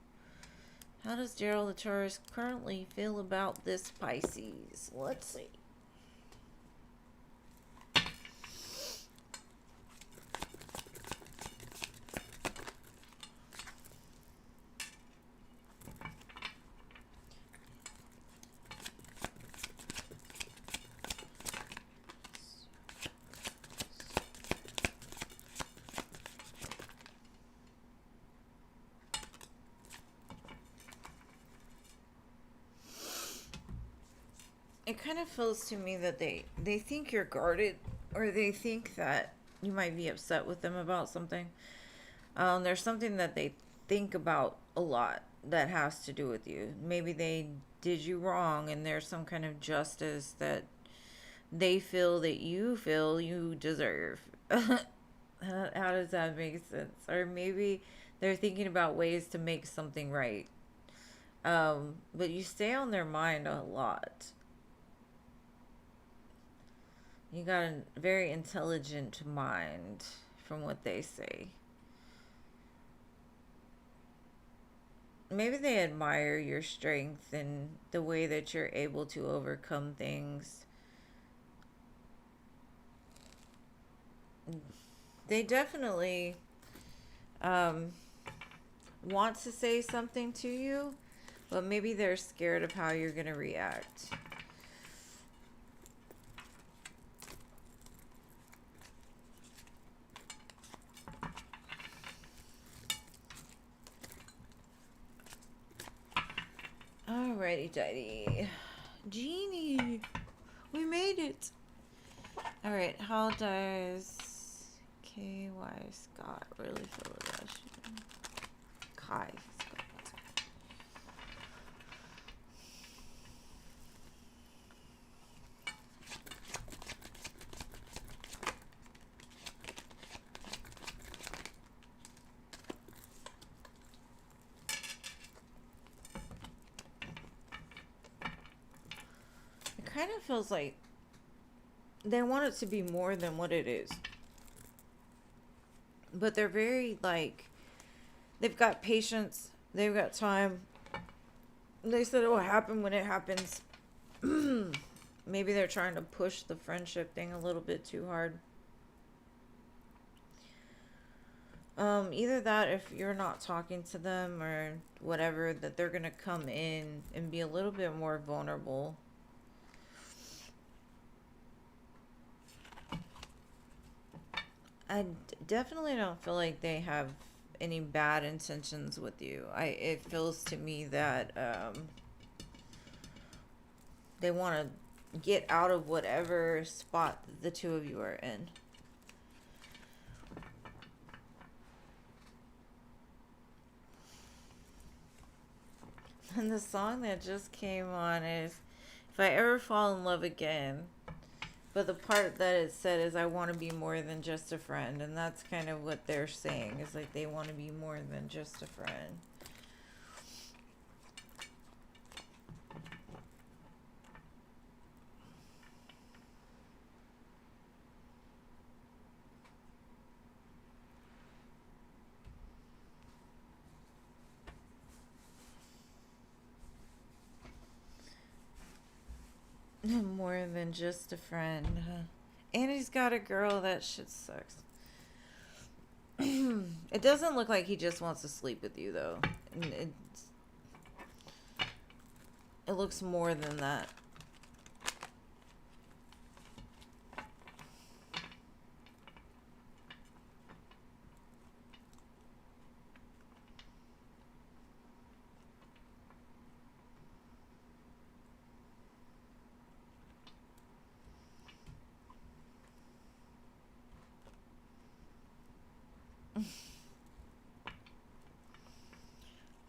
How does Gerald the Taurus currently feel about this Pisces? Let's see. it kind of feels to me that they think you're guarded, or they think that you might be upset with them about something. There's something that they think about a lot that has to do with you. Maybe they did you wrong, and there's some kind of justice that they feel that you feel you deserve. How does that make sense? Or maybe they're thinking about ways to make something right. But you stay on their mind a lot. You got a very intelligent mind, from what they say. Maybe they admire your strength and the way that you're able to overcome things. They definitely want to say something to you, but maybe they're scared of how you're going to react. Alrighty, tidy. Genie, we made it. Alright, how does KY Scott really feel about you? Kai Scott. It kind of feels like they want it to be more than what it is. But they're very, like, they've got patience, they've got time. They said it will happen when it happens. Maybe they're trying to push the friendship thing a little bit too hard. Either that, if you're not talking to them or whatever, that they're gonna come in and be a little bit more vulnerable. I definitely don't feel like they have any bad intentions with you. It feels to me that they want to get out of whatever spot the two of you are in. And the song that just came on is "If I Ever Fall in Love Again." But the part that it said is, I want to be more than just a friend. And that's kind of what they're saying. Is like they want to be more than just a friend. More than just a friend. And he's got a girl. That shit sucks. It doesn't look like he just wants to sleep with you, though. It looks more than that.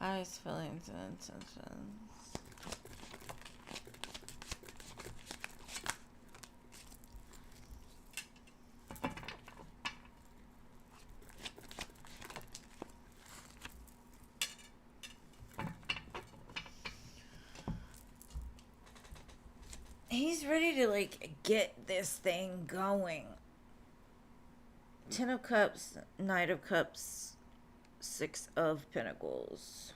Eyes, feelings, and intentions. He's ready to, like, get this thing going. Ten of Cups, Knight of Cups, Six of Pentacles.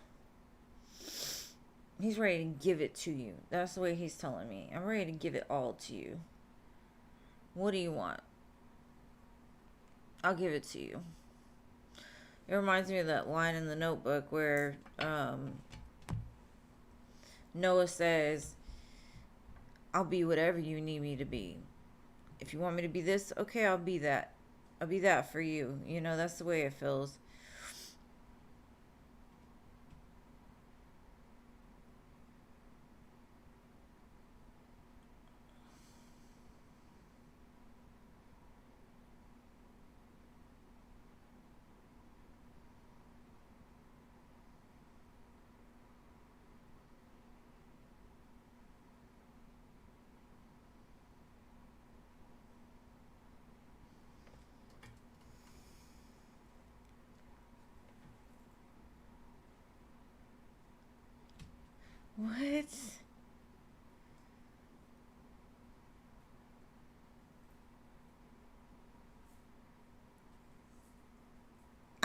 He's ready to give it to you. That's the way he's telling me. I'm ready to give it all to you. What do you want? I'll give it to you. It reminds me of that line in the Notebook where Noah says, I'll be whatever you need me to be. If you want me to be this, okay, I'll be that. I'll be that for you. You know, that's the way it feels.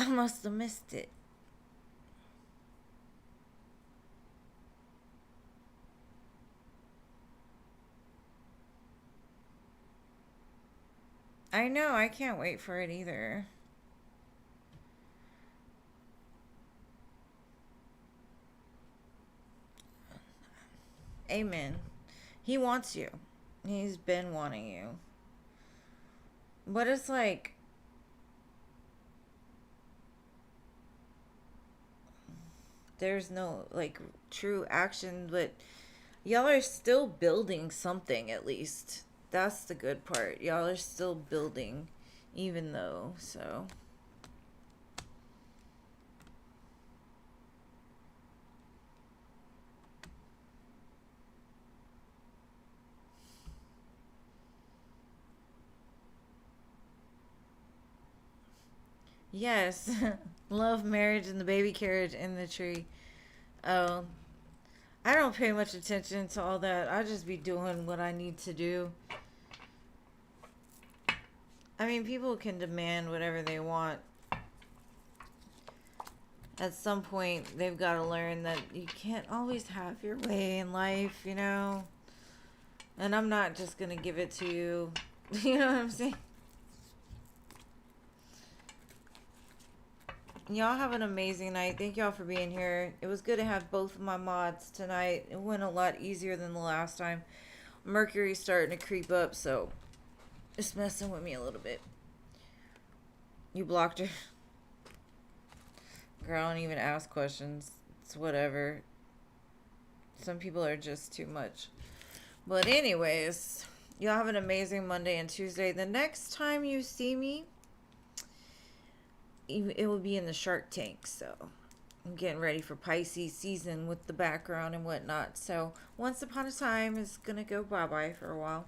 I must have missed it. I know, I can't wait for it either. Amen. He wants you. He's been wanting you. But it's like, there's no, like, true action, but y'all are still building something, at least. That's the good part. Y'all are still building, even though, so. Yes. Love, marriage, and the baby carriage in the tree. Oh, I don't pay much attention to all that. I just be doing what I need to do. I mean, people can demand whatever they want. At some point, they've got to learn that you can't always have your way in life, you know? And I'm not just going to give it to you. You know what I'm saying? Y'all have an amazing night. Thank y'all for being here. It was good to have both of my mods tonight. It went a lot easier than the last time. Mercury's starting to creep up, so it's messing with me a little bit. You blocked her. Girl, I don't even ask questions. It's whatever. Some people are just too much. But anyways, y'all have an amazing Monday and Tuesday. The next time you see me, it will be in the Shark Tank. So I'm getting ready for Pisces season with the background and whatnot. So Once Upon a Time is going to go bye-bye for a while.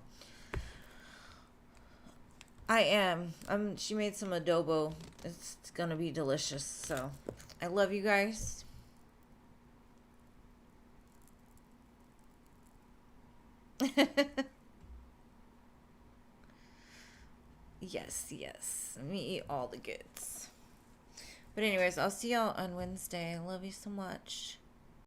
I am. She made some adobo. It's going to be delicious. So I love you guys. Yes, yes. Let me eat all the goods. But anyways, I'll see y'all on Wednesday. I love you so much.